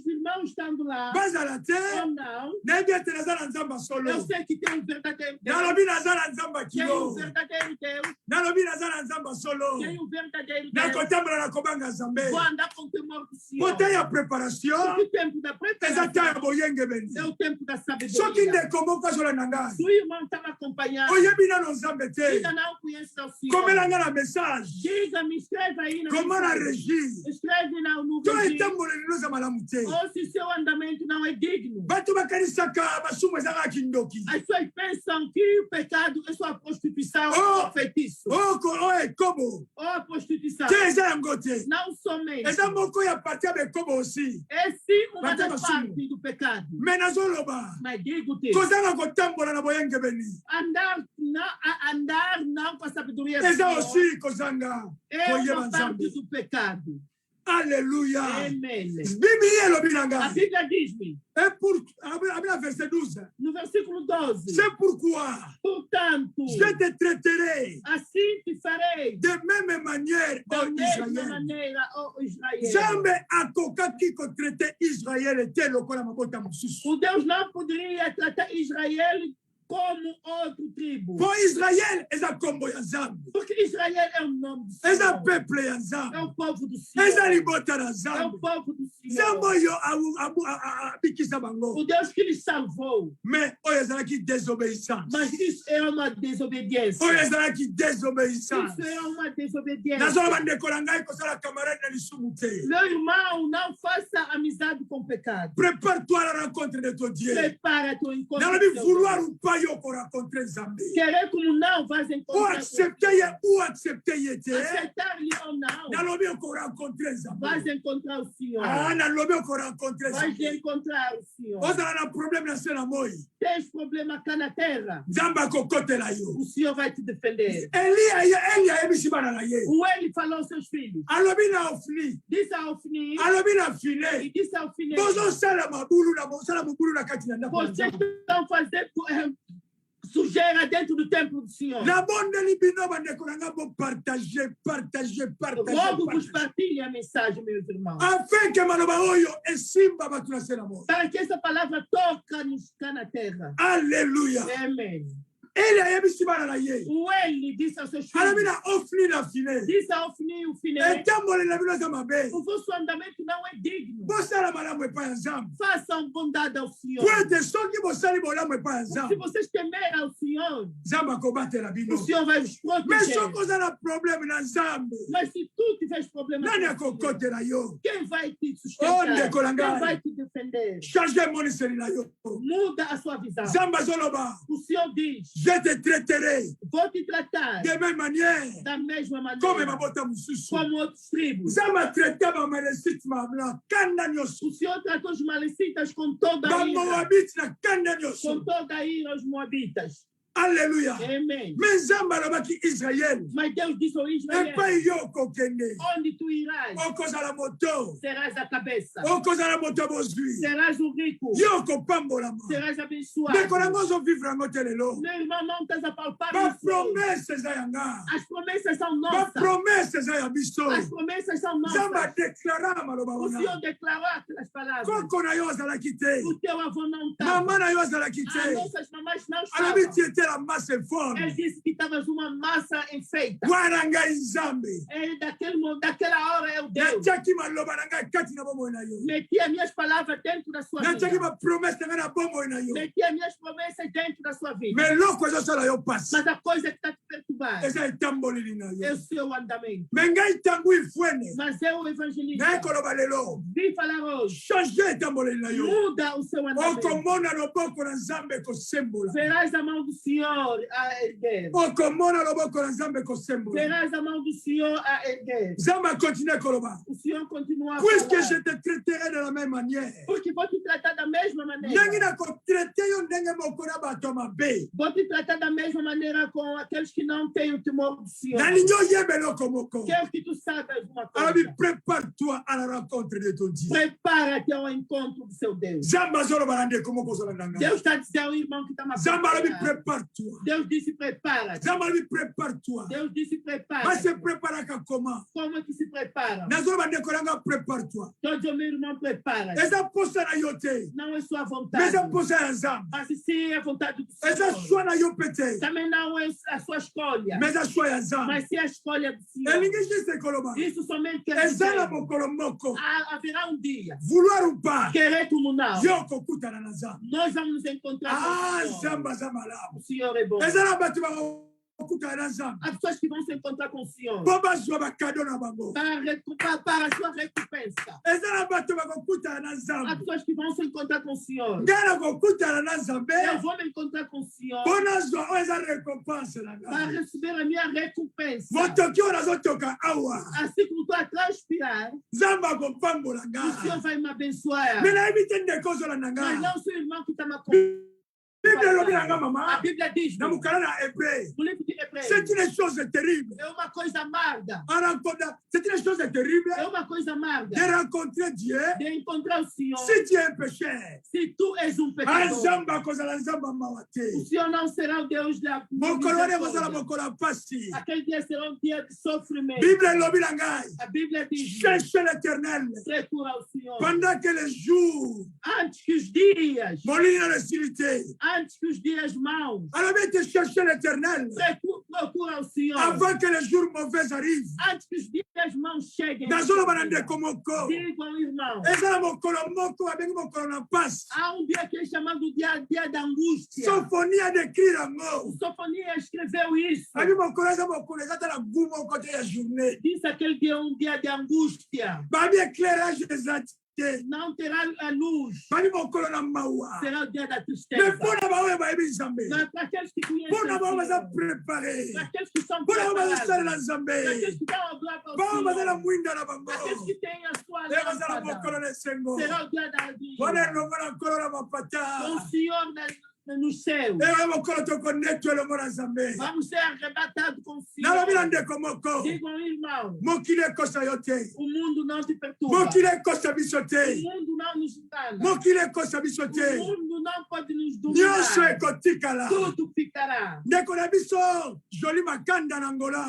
irmãos estando lá, ou não, eu sei que tem um verdadeiro Deus. Tem um verdadeiro Deus. Tem um verdadeiro Deus. Vou andar com o temor do Senhor. O tempo da preparação é o tempo da sabedoria. Se o irmão está me acompanhando, ainda não conhece o Senhor, diga-me, escreva aí na mensagem. Escreve no vídeo. Ou se seu andamento não é digno. As pessoas pensam que o pecado é sua prostituição ou feitiço. Ou a prostituição. Não somente. É sim uma das partes do pecado. Mas digo-te, andar não com a sabedoria do Senhor é uma parte do pecado. Alléluia. Amen. A Bíblia diz-me. Verset 12. No versículo 12. C'est pourquoi. Portanto, je te traiterai. Assim te farei. De même manière, da mesma maneira, ó Israel. Jamais akoka kiko traiter Israël était lokola mabota mosusu. O Deus não poderia tratar Israel como outro tribo. Pour Israël, eza kombo ya Nzambe. Porque Israel é o nome do Senhor. Eza peuple ya Nzambe. É o povo do Senhor. Eza libota na É o Nzambe. povo do Senhor. Nzambe yo abikisa bango. O Deus que lhes salvou. Mais oyo ezalaki désobéissance. Mas isso é uma desobediência. Oyo ezalaki désobéissance. Isso é uma desobediência. Nazola bandeko na ngai kosala camarade na lisumu te. Meu irmão, não faça amizade com pecado. Prépare-toi à la rencontre de ton Dieu. Prepara-te ao encontro Dans do le teu vouloir Deus. ou pas yo pour rencontrer Nzambe. Querer como não, vais Ou encontrar. accepter yete. Aceitar-lhe ou não, Dans le bien qu'on rencontre Nzambe. vais encontrar o Senhor. Ah, dans le bien qu'on rencontre Vais Nzambe. encontrar o Senhor. Ozala na problème na sena moi. Tens problema cá na terra, Nzambe akokotela yo. o Senhor vai te defender. Eli ayebisi bana na ye. O Ele falou aos seus filhos. Alobi na Ofni. Disse a Ofni Alobi na e Fine. disse ao Finé: Bozosala mabulu na kati na ndako ya vocês Nzambe. estão fazendo sujeira dentro do templo do Senhor. Na bonde libino bandeko na ngabo partager. Logo vos partilhe a mensagem, meus irmãos. Afin que maloba oyo esimba batu na sena moi. Para que essa palavra toque-nos cá na terra. Alléluia. Amém. Eli ayebisi bana na ye. O Ele disse aos seus Alobi filhos. na Ofni na Fine. Disse a Ofni e o Finé: Etambole na bino za mabe. o vosso andamento não é digno. Bosala malamu epai ya Nzambe. Façam bondade ao Senhor. Poete soki bosali bolamu epai ya Se Nzambe. vocês temerem ao Senhor, Nzambe akobatela o bino. Senhor vai vos Mais proteger. soki ozala problème na Nzambe. Mas se tu tiveres problema Nani com o Senhor, akokotela yo? quem vai te Oh, sustentar? Ndekolanga. Quem vai te defender? Change moniseli na yo. Muda a sua visão. Nzambe azoloba. O Senhor diz: Je te traiterai. Vou te tratar De même manière. da mesma maneira. Comme ma bota mususu. Como outros tribos. Zama traita ba malecite mabla. Kanda nyosu. O Senhor tratou os malecitas com toda Ba a ira. moabite na kanda nyosu. Com toda a ira os moabitas. Alléluia. Amen. Mais Zamba lobaki Israël. Mas Deus disse ao Israel: Et pas yo kokende. onde tu irás, Okoza la moto. serás a cabeça. Okoza la moto bozui. Serás o rico. Yo kopambola ma. Serás abençoado. Mais kolango zo vivre en hotelelo. Meu irmão, não estás a palpar Ba isso. promesse za yanga. As promessas são Ba nossas. promesse za ya biso. As promessas são Zamba nossas. déclara maloba O wana. Senhor declarou aquelas palavras. Koko na yo azala kite. O teu avô não estava. Maman na yo azala As kite. nossas mamães não Alabi estavam. tu étais la masse informe. Ele disse que estavas uma massa enfeita. Wana ngai nzambe. Ele, daquela hora é o Deus. Natiaki maloba na ngai kati na bomoi na yo. Meti as minhas palavras dentro da sua Natiaki vida. ba promesse na ngai na bomoi na yo. Meti as minhas promessas dentro da sua vida. Mais loko ezosala yo pasi. Mas a coisa que está te perturbando Eza etamboleli na é yo. o seu andamento. Mais ngai tangu ifwene. Mas eu, o evangelista, Ngai koloba lelo. vim falar hoje. Change etamboleli na yo. Muda o seu andamento. Okomona loboko na nzambe kosembola. Verás a mão do Senhor a erguer. Okomona loboko na nzambe kosembola. Verás a mão do Senhor a erguer. Nzambe continue koloba. O Senhor continua a Puisque je falar. te traiterai de la même manière. Porque vou te tratar da mesma Ndenge maneira. nakotraite yo ndenge moko na bato mabe. Vou te tratar da mesma maneira com aqueles que não têm o temor do Senhor. Nalingi oyeba eloko moko. Quero que tu saibas uma Alabi, coisa. prépare-toi à la rencontre de ton Dieu. Prepara-te ao encontro do seu Deus. Zamba azoloba na ndeko moko ozolanda ngai. Deus está dizendo ao irmão que está Zamba alabi, matando. prépare-toi. Deus disse prepara-te. Zamba alabi, prépare-toi. Deus disse Mas prepara-te. se preparaka comment? Como é que se prepara? Nazoloba ndeko na ngai, prépare-toi. Todo meu irmão prepara-te. Eza posa na yo te. Não é sua Mais vontade. eza posa ya Nzambe. Mas sim é a vontade do Eza Senhor. choix na yo pete. Também não é a sua escolha. Mais eza choix ya Nzambe. Mas sim a escolha do Senhor. Elingi juste koloba. Isso somente quer Eza na dizer. mokolo moko. Haverá um dia. Vouloir ou pas. Querer como não. Yo kokutana na Nzambe. Nós vamos nos encontrar Ah, com o Senhor. Nzambe aza malamu. O Senhor é bom. Eza na bato bakokutana na Nzambe. As pessoas que vão se encontrar com o Senhor. Po bazwa bakado na bango. Para a sua recompensa. Eza na bato bakokutana na As Nzambe. pessoas que vão se encontrar com o Senhor. Ngai nakokutana na Nzambe. Eu vou me encontrar com o Senhor Mpo nazwa oyo eza récompense na para ngai. receber a minha recompensa. motoki oyo nazotoka awa. Assim como estou a transpirar, Nzambe akopambola o ngai. Senhor vai me abençoar. Me nayebi te ndeko ozolanda Mas ngai. não o seu irmão que está me Bible elobi na ngai acompanhando. A mama. Bíblia diz Na no mokala na hébreu. livro de Hebreus, C'est une chose terrible. é uma coisa amarga. C'est une chose terrible É uma coisa amarga de rencontrer Dieu de encontrar o Senhor. si tu es un pécheur. Se tu és um Ah, pecador, Nzambe akozala Nzambe mawa te. o Senhor não será o Deus da Mokolo wana ekozala misericórdia. mokolo ya pasi. Aquele dia será um dia de sofrimento. Bible elobi na ngai. A Bíblia diz: Cherchez l'éternel procura ao Senhor pendant que les jours antes que os dias, molini na lesilité. antes que os dias maus, Alors bien te chercher l'éternel procura ao Senhor avant que les jours mauvais arrivent. antes que os dias maus cheguem. Nazoloba na ndeko moko. Diga ao irmão: ezala mokolo moko babengi mokolo na pasi. há um dia que é chamado dia da angústia. Sophonie adécrire O yango. Sofonia escreveu isso. abi mokolo eza mokolo eza tala gu moko te ya journée. Disse aquele dia um dia de angústia. babi éclairage eza te. Não terá a luz. babi mokolo na mawa. Será o dia da mais tristeza. mpo na baoyo bayebi nzambe. Mas para aqueles que conhecem mpo na bao o baza Senhor, préparé. para aqueles que são mpo na bao bazosalela preparados, nzambe. para aqueles que estão a orar para o bao baza na Senhor, mwinda na bango. aqueles que têm a sua ezala mokolo lâmpada, na esengo. será o dia da wana vida. elongo na nkolo na Com mapata. o Senhor no céu. ewe mokolo tokonetwa elongo na nzambe. Vamos ser arrebatados com o nalobi na Senhor. ndeko moko. Digam, irmão, mokili ekosa yo te. o mundo não te perturba. mokili ekosa biso O te. mundo não nos engana. mokili ekosa biso te. O mundo não pode nos nyonso dominar. ekotikala. Tudo ficará. ndeko na biso joli makanda na ngola.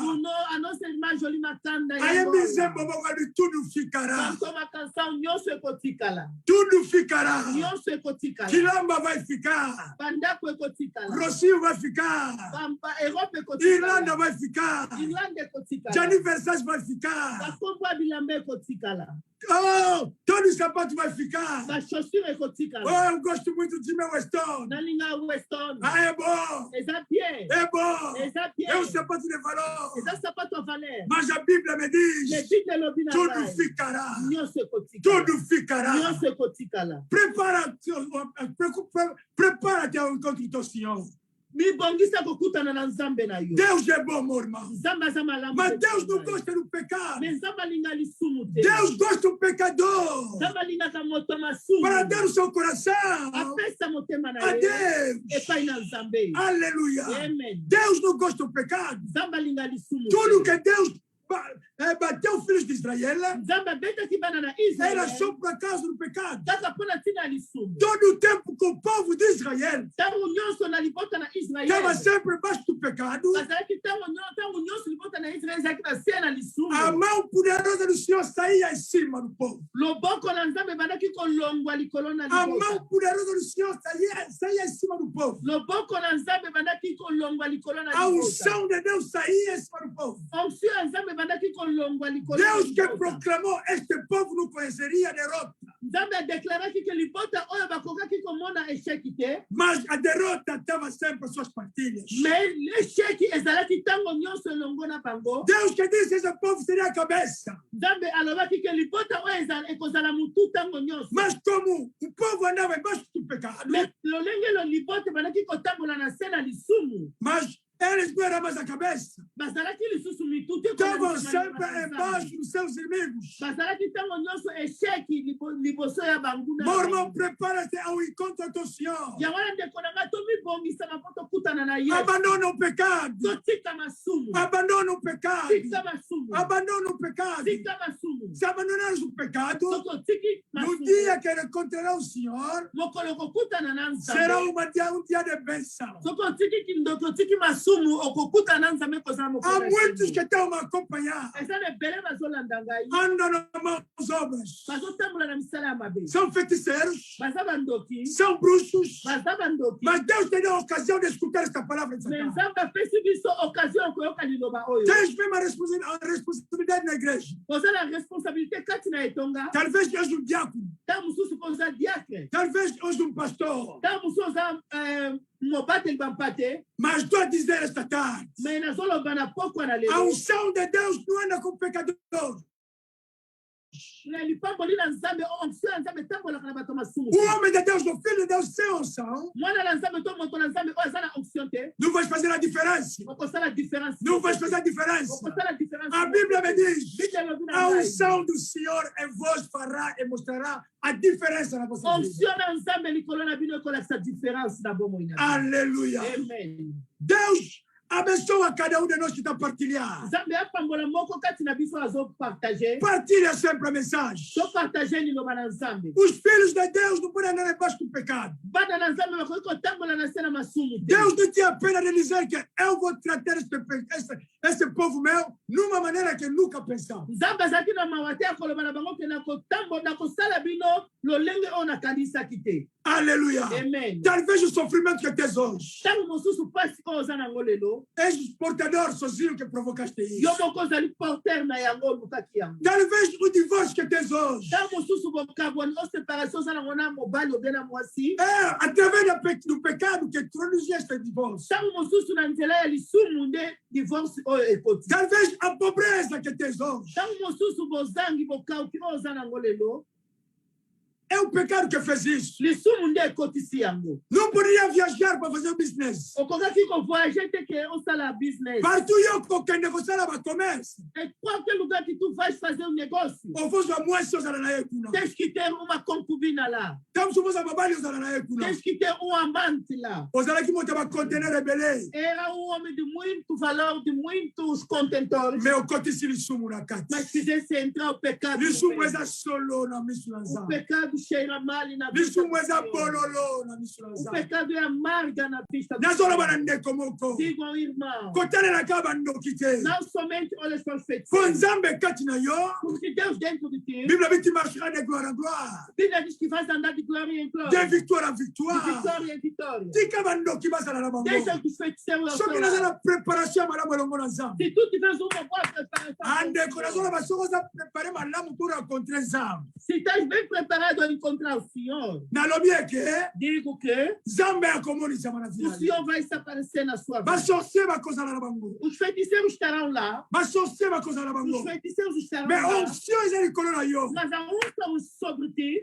A nossa irmã Jolie Matanda ayembi nzembo moko abi tudu fikara. cantou uma canção Nyoso Ekotikala. tudu fikara. Nyoso Ekotikala. kilamba vai ficar. Bandako Ekotikala. rosi vai ficar. Europe irlanda Ekotikala. vai ficar. Irlanda Ekotikala. jani versace vai ficar. Bakombo Abilambe Ekotikala. oh todo sapato vai ficar. Bachaussure Ekotikala. oh eu gosto muito de meu Weston. Na linha Weston. ah é bom. Eza bien. é bom. Eza bien. é um sapato de valor. Eza sapato a valer. mas a Bíblia me diz Medite lobi na tudo vai. ficará. Nyoso Ekotikala. tudo ficará. Nyoso Ekotikala. Prepara-te ao encontro do Senhor. Deus é bom, meu irmão. Mas Deus não gosta do pecado. Deus gosta do pecador. Para dar o seu coração a Deus. Aleluia. Deus não gosta do pecado. Tudo que Deus bateu os filhos de Israel era só por causa do pecado. Todo o tempo que o povo de Israel estava sempre embaixo do pecado, a mão poderosa do Senhor saía em cima do povo. A mão poderosa do Senhor saía em cima do povo. A unção de Deus saía em cima do povo. Deus que proclamou este povo não conheceria a derrota. Mas a derrota estava sempre às suas partilhas. Deus que disse que esse povo seria a cabeça. Mas como o povo andava embaixo do pecado, mas eles não eram mais a cabeça. Estavam sempre embaixo dos seus inimigos. Meu irmão, prepara-se ao encontro do Senhor. Abandona o pecado. Abandona o pecado. Abandona o pecado. Se abandonares o pecado, no dia que encontrará o Senhor, será um dia de bênção. Há muitos que estão a acompanhar. Andam nas maus obras. São feiticeiros. São bruxos. Mas Deus te deu a ocasião de escutar esta palavra. Tens mesmo a responsabilidade na igreja. Talvez és um diácono. Talvez és um pastor. Mas estou a dizer esta tarde, a unção de Deus não anda com pecadores. O homem de Deus, o filho de Deus, sem unção, não vai fazer a diferença. Não vai fazer a diferença. A Bíblia me diz, a unção do Senhor em vós fará e mostrará a diferença na vossa vida. Aleluia. Deus abençoa cada um de nós que está partilhando. Partilha sempre a mensagem. Os filhos de Deus não podem andar embaixo do pecado. Deus não tinha pena de dizer que eu vou tratar esse povo meu numa maneira que nunca pensava. Aleluia. Talvez o sofrimento que tens hoje, és portador sozinho que provocaste isso. Talvez o divórcio que tens hoje, através do pecado que trouxe este divórcio. Talvez a pobreza que tens hoje, é o pecado que fez isso. Não poderia viajar para fazer o business. Partout eu qualquer negociar para comércio. Ou fosse a moça usar na época. Tens que ter uma concubina lá. Estamos usando a babali usar na época. Tens que ter um amante lá. Usar aqui muito para contener a beleza. Era um homem de muito valor, de muitos contentores. Meu cotici lhe sumo na casa. Mas fizesse entrar o pecado. Lhe sumo essa solo na mistura. O pecado cheira mal na vista. Lhe sumo essa bololo na mistura. O pecado é amarga na vista. Na zona banande como co. Digam, irmão. Kotane na kaba no kite. Não somente olhas para os feitos. Fonzambe katina yo. Porque Deus dentro de ti. Bíblia diz que marcherá de glória em glória. Bíblia diz que vais andar de glória em glória. De vitória em vitória. De vitória em vitória. Tika bando que vas a la bango. Deixa que os feiticeiros. Só que nós na preparação para a longo nós. Se tu tiveres uma boa preparação. Ande coração vai só preparar malamo para encontrar Zam. Se estás bem preparado a encontrar o Senhor. Na lobia que digo que Zambe a comunidade maravilhosa. O Senhor vai se aparecer na sua vida. Vai sorcer a coisa na bango. Os feiticeiros estarão lá. Vai sorcer a coisa na bango. Os feiticeiros estarão lá. Mas a unção ele colona yo. Mas a unção sobre ti.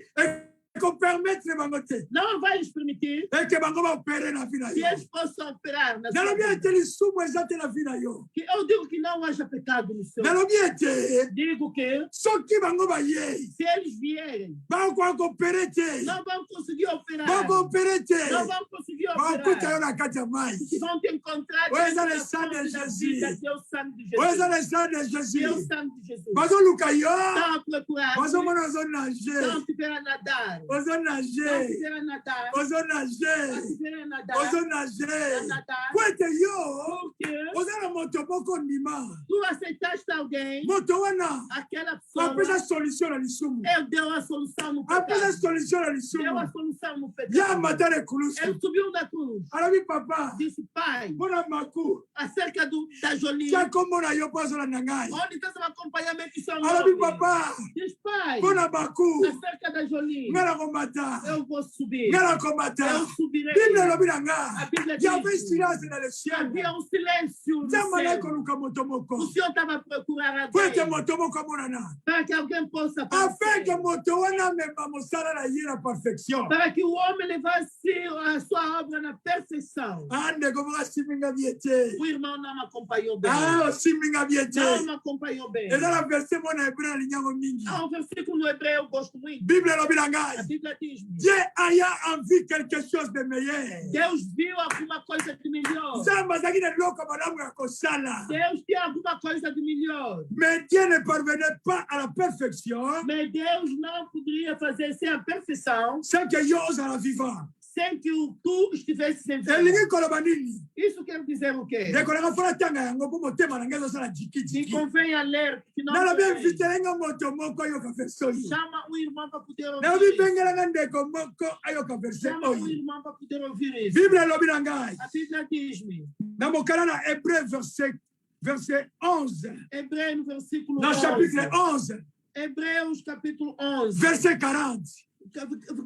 qu'on permette les bangote. Não vai lhes permitir Et que bango va opérer na vida que yo. eles possam operar na sua Nalobi vida. ete lisumu ezate na vida yo. Que eu digo que não haja pecado no seu. Nalobi ete Digo que soki bango baye se eles vierem, bakoka opérer te. não vão conseguir operar. Bako opérer te. Não vão conseguir Bakuta operar. yo na kati ya mai. Vão te encontrar Où est dentro le da sang de fonte da Jésus? vida, que é o sangue de Où est Jesus. le sang de Que é o Jésus? sangue de Jesus. Bazoluka yo. Estão a procurar. Bazomona ozonager. Estão a ver a nadar. Estão a Ozonager. ver a nadar. Ozonager. A ver a nadar. Ozonager. A nadar. Kwete yo. Porque Ozana moto moko ndima. tu aceitaste alguém, Moto wana. aquela pessoa, Apesa solution na lisumu. ele deu a solução no Apesa pecado. solution na Deu a lisumu. solução no Ya pecado. matare kulusu. Ele subiu da cruz. Alabi papa. Disse, pai, Bona maku. acerca da Jolie, Tia kombo na yo pazola na ngai. onde está seu acompanhamento e seu Alabi nome? papa. Diz, pai, Bona maku. acerca da Jolie, Ngala komata. eu vou subir. Ngala komata. Eu subirei. Bible lobi na A nga. Bíblia Il y avait diz, silence dans le ciel. havia silêncio no Nzambe na céu. koluka moto moko. O Senhor estava a procurar Po ete alguém moto moko amonana. para que alguém possa Afin que aparecer. moto wana amema mosala na ye na perfection. Para que o homem levasse a sua obra na perfeição. Ndeko moko asiminga bie te. O irmão não me acompanhou bem. Osiminga bie te. Não me acompanhou bem. Eza na verset mo na hébreu na linyango mingi. Há um versículo no hebreu, eu gosto muito. Bible lobi na A ngai. Bíblia diz: Dieu aya envie quelque chose de meilleur. Deus viu alguma coisa de melhor. Nzambe azalaki na biloko malamu ya kosala. Deus tinha alguma coisa de melhor. Mais Dieu ne parvenait pas à la perfection Mas Deus não poderia fazer sem a perfeição, sans que yo ozala vivant. sem que tu estivesse sem vida. Elingi koloba nini? Isso quer dizer o quê? Ndekolaka fona tanga yango mpo motema na ngai ezosala Me jikijiki. convém a ler que não nalobi sei. invitelenga moto moko ayoka verse oyo. Chama o irmão para poder nalobi ouvir. bengelanga ndeko moko ayoka verse Chama o oyo. irmão para poder ouvir isso. Bible elobi na ngai A Bíblia diz-me, na mokala na Hébreu verset 11 Hebreu no versículo na 11. chapitre 11 Hebreus capítulo 11, verset 40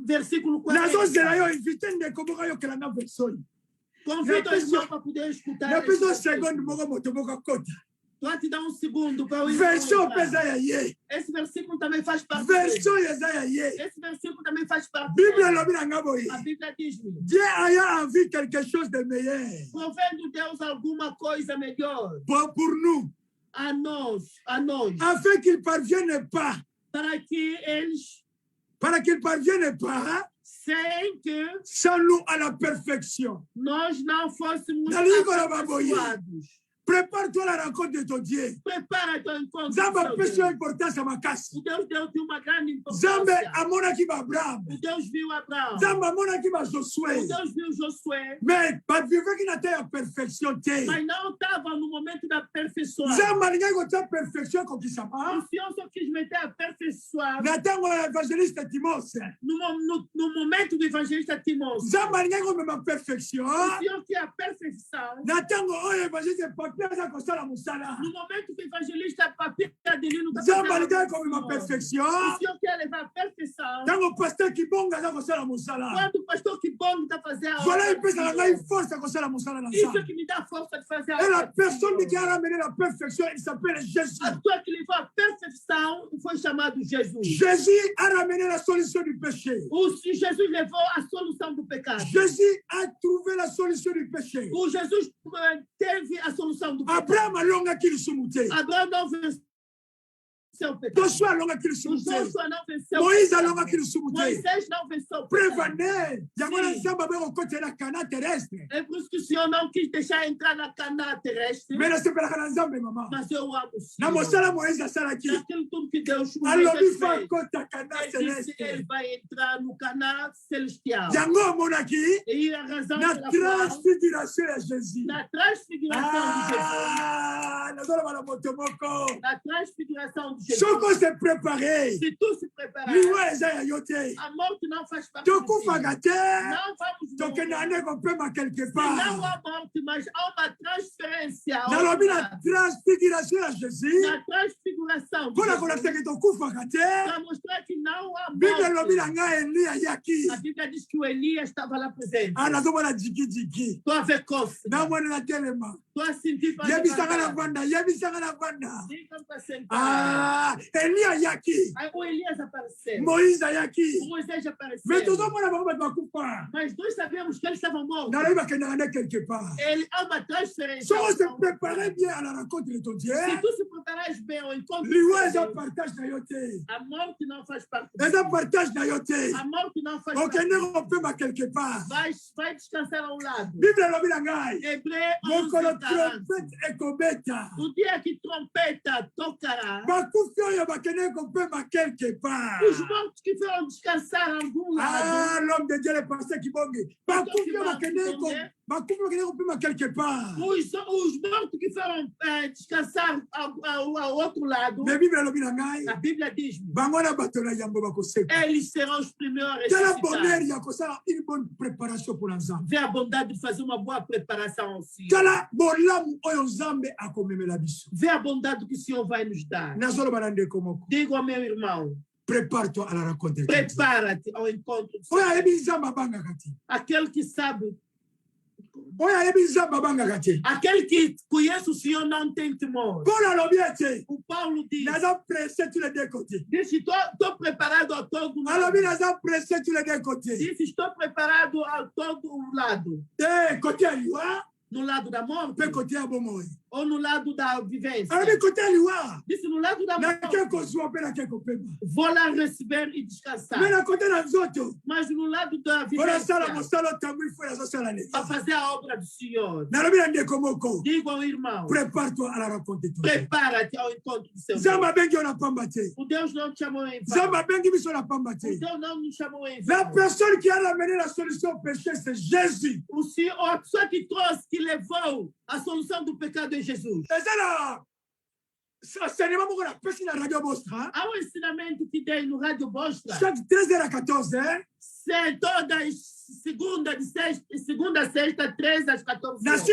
versículo 40. nazozela yo invite ndeko moko ayokelanga verse oyo. Convido o irmão para poder escutar. na esse biso versículo. seconde moko moto moko akota Vou te dar um segundo para o irmão verse oyo mpe entrar. eza ya ye. Esse versículo também faz parte verse dele. oyo eza ya ye. Esse versículo também faz parte Bible dele. elobi na ngai boye A Bíblia diz-me, Dieu aya envie quelque chose de meilleur provendo Deus alguma coisa melhor pour nous a nós, afin qu'il parvienne pas para qu'il parvienne pas sem que sans nous à la perfection. nós não fôssemos Nalingo na baboye. aperfeiçoados. Prépare-toi à la rencontre de ton Dieu. Prepara teu encontro. Nzambe com seu apesi Deus. yo importance ya makasi. O Deus deu-te uma grande Nzambe importância. amonaki baAbraham. O Deus viu Abraão. Nzambe amonaki O baJosue. Deus viu Josué. Mais bavivaki na te ya perfection te. Mas não estava no momento da perfeição. Nzambe alingaki kotia perfection O ekokisama Senhor só quis meter a perfeição na ntango ya évangéliste Timose. no momento do evangelista Timóteo. Nzambe alingaki komema perfection O Senhor quer a perfeição na ntango oyo évangéliste papier aza kosala mosala. no momento que o evangelista papel de no Nzambe alingaki komema perfection O Senhor quer levar a perfeição ntango pasteur kibonga aza kosala mosala. quando o pastor Kibong está fazendo a Voilà obra. epesaka ngai force ya kosala mosala na Isso é nzambe. que me dá força de fazer a Et la obra. personne qui a ramené la perfection, il s'appelle Jésus. A pessoa que levou a perfeição foi chamado Jesus. Jésus a ramené la solution du péché. Se Jesus levou a solução do pecado. Jésus a trouvé la solution du péché. O Jesus teve a solução do pecado. Abraham alongaki lisumu te. Abraão não venceu o pecado. Joshua alongaki lisumu te. Joshua não venceu o Moïse pecado. alongaki lisumu te. Moisés não venceu o Preuve pecado. ane yango na Sim. nzambe abe kokotela kana terrestre. É por isso que o Senhor não quis deixar entrar na Canaã terrestre. Mais nasepelaka na nzambe mama. Mas eu amo o Na Senhor. mosala Moïse asalaki. Naquilo tudo que Deus alobi fez. fa kota kana Ele disse que ele terrestre. vai entrar no Canaã celestial. Yango omonaki E a razão na pela qual, transfiguration ya Jésus. na transfiguração de Jesus, nazoloba na moto moko. na transfiguração de Jesus, Soko se préparé. se tu se preparar, Liwa eza ya yo te. a morte não faz parte de ti. Tokufaka te. Não vamos Tokende morrer. ane kopema quelque Não part. há morte, mas há uma transferência. Nalobi na transfiguration ya Jésus. Na transfiguração coração. Para mostrar que não há morte. A Bíblia diz que o Elias estava lá presente. Estou a ver cofre. Estou a sentir para Elias o Elias apareceu. Moïse apareceu. Mas nós sabemos que ele estava morto. Quelque part. Ele há uma transferência. Si on se préparait bien à la rencontre de ton Dieu, se tu se preparas bem ao encontro de Dieu, a morte não faz parte. A morte não faz parte. On peut pas quelque part. Vai descansar ao lado. Bible lobi na ngai. Hébreu 11:40. O dia que trompeta tocará. Bakufi oyo bakende kopema quelque part. Os mortos que foram descansar em algum lado. L'homme de Dieu le pasteur Kibongi. Bakufi bakende kopema quelque part. Os mortos que foram descansar ao outro lado. Mais Bible lobi na ngai. A Bíblia diz. Bango na bato na yambo bakoseka. Eles serão os primeiros a ressuscitar. Une bonne préparation pour l'ensemble. Vê a bondade de fazer uma boa preparação aussi. Vê a bondade que o Senhor vai nos dar. Digo ao meu irmão. Prépare-toi à la rencontre. Prepara-te ao encontro do Senhor. Aquele que sabe. Aquele que conhece o Senhor não tem temor. O Paulo diz. Diz: estou preparado a todo lado. Diz: estou preparado a todo lado. No lado da morte. Ou no lado da vivência. Disse no lado da morte. Vou lá receber e descansar. Mas no lado da vivência. Para fazer a obra do Senhor. Digo ao irmão. Prépare-toi à la rencontre de toi. Prepara-te ao encontro do seu Deus. O Deus não te chamou em vão. O Deus não nos chamou em vão. La personne qui a ramené la solution au péché, c'est Jésus. O Senhor, a pessoa que trouxe, que levou a solução do pecado é Jesus. Há um ensinamento que tem no Rádio Bostra. Chaque 13h à 14h. C'est todas segunda a sexta, 13 às 14 horas.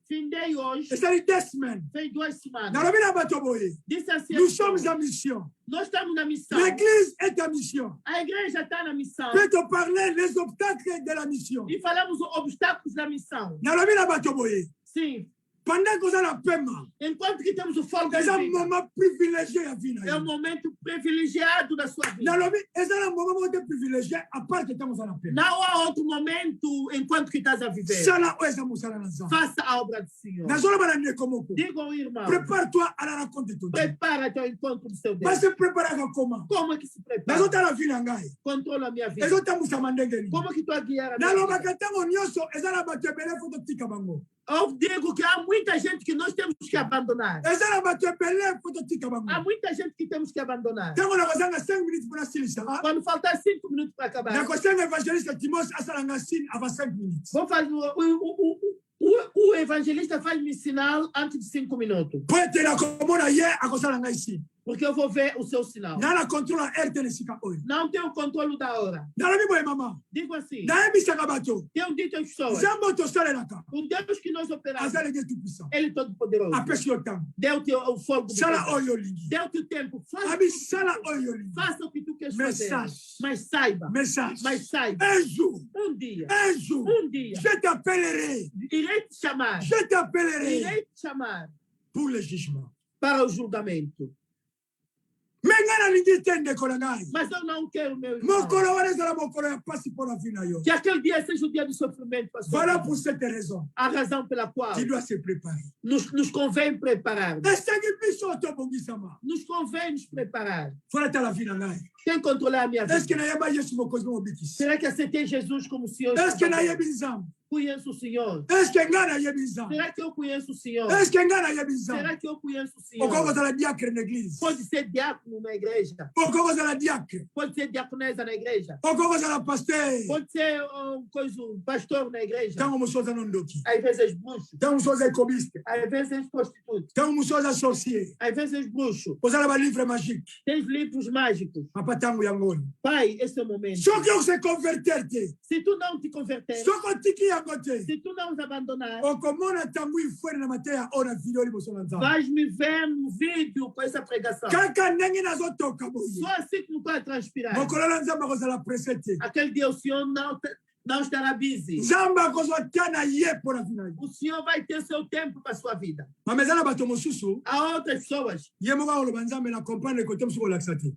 Findei hoje. C'est 2 semaines. Fez 2 semanas. Disse assim, nous sommes en mission. Nós estamos na missão. L'église est en mission. A igreja está na missão. Peut te parler les obstacles de la mission. E falamos os obstáculos da missão. Sim. Pendant que vous avez paiement, enquanto que temos o fogo é um momento privilegiado da vida. É um momento privilegiado da sua vida. É um momento privilegiado a parte que estamos na pena. Não há outro momento enquanto que estás a viver. Faça a obra do Senhor. Diga ao irmão. Prepare-toi à la rencontre de Deus. Prepara-te ao encontro do seu Deus. Vai se preparar como? Como é que se prepara? Controla a minha vida. Como é que tu a guiar a minha vida? Eu digo que há muita gente que nós temos que abandonar. Há muita gente que temos que abandonar. Quando faltar 5 minutos para acabar. Vou fazer o evangelista faz me sinal antes de 5 minutos. Porque eu vou ver o seu sinal. Não tenho controle da hora. Digo assim. Tenho dito às pessoas. O Deus que nós operamos. Ele é todo poderoso. Deu-te o fogo. Deu-te o tempo. Faça o que tu queres fazer. Mas saiba. Um dia. Je t'appellerai. Irei te chamar. Je t'appellerai. Irei te chamar. Pour le jugement. Para o julgamento. Mas eu não quero, meu irmão. Que aquele dia seja o dia do sofrimento. Voilà pour cette raison. A razão pela qual tu dois se préparer. Nos convém preparar. Nos convém nos preparar. Quem controlar a minha vida? Será que aceitei Jesus como Senhor? Conheço o Senhor. Será que eu conheço o Senhor? Será que eu conheço o Senhor? Pode ser diácono na igreja. Pode ser diaconesa na igreja. Pode ser pastor na igreja. Às vezes bruxo. Às vezes prostituto. Às vezes bruxo. Tens livros mágicos. Pai, esse é o momento. Se tu não te converteres, Si tu não os abandonar, vais me ver no vídeo com essa pregação. Só assim que não vai transpirar. Aquele dia o Senhor não estará busy. O Senhor vai ter seu tempo para a sua vida. Há outras pessoas.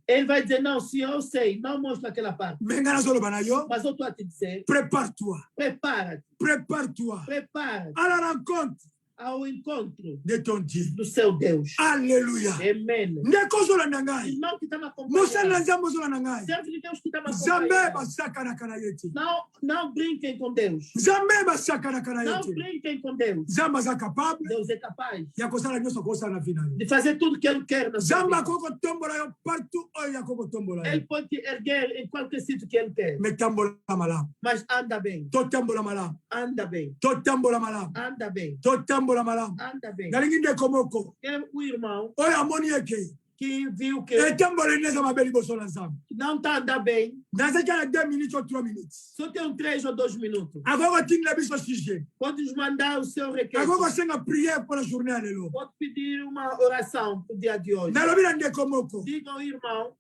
Ele vai dizer, não, Senhor, eu sei, não mostra aquela parte. Mas eu estou a te dizer, prépare-toi. Prepara-te. Prépare-toi. Prepara-te. À la rencontre ao encontro de ton Dieu. Do seu Deus. Alléluia. Amen. Irmão que está me acompanhando. Servo de Deus que está me acompanhando. Não brinquem com Deus. Não brinquem com Deus. Deus é capaz de fazer tudo que Ele quer na sua vida. Ele pode te erguer em qualquer sítio que Ele quer. Mas anda bem. Anda bem. Anda bem. Anda bem. O irmão que viu que não está andando bem. Só tem 3 ou 2 minutos. Pode nos mandar o seu requerimento. Pode pedir uma oração para o dia de hoje. Diga ao irmão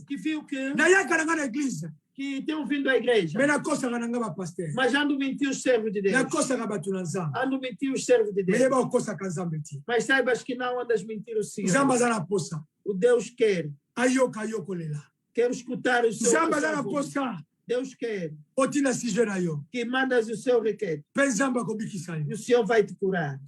que viu que tem vindo à igreja. Mas ando mentir os servos de Deus. Ando mentir os servos de Deus. Mas saibas que não andas mentir o Senhor. O Deus quer. Quero escutar o seu Deus quer que mandas o seu requerimento. E o Senhor vai te curar.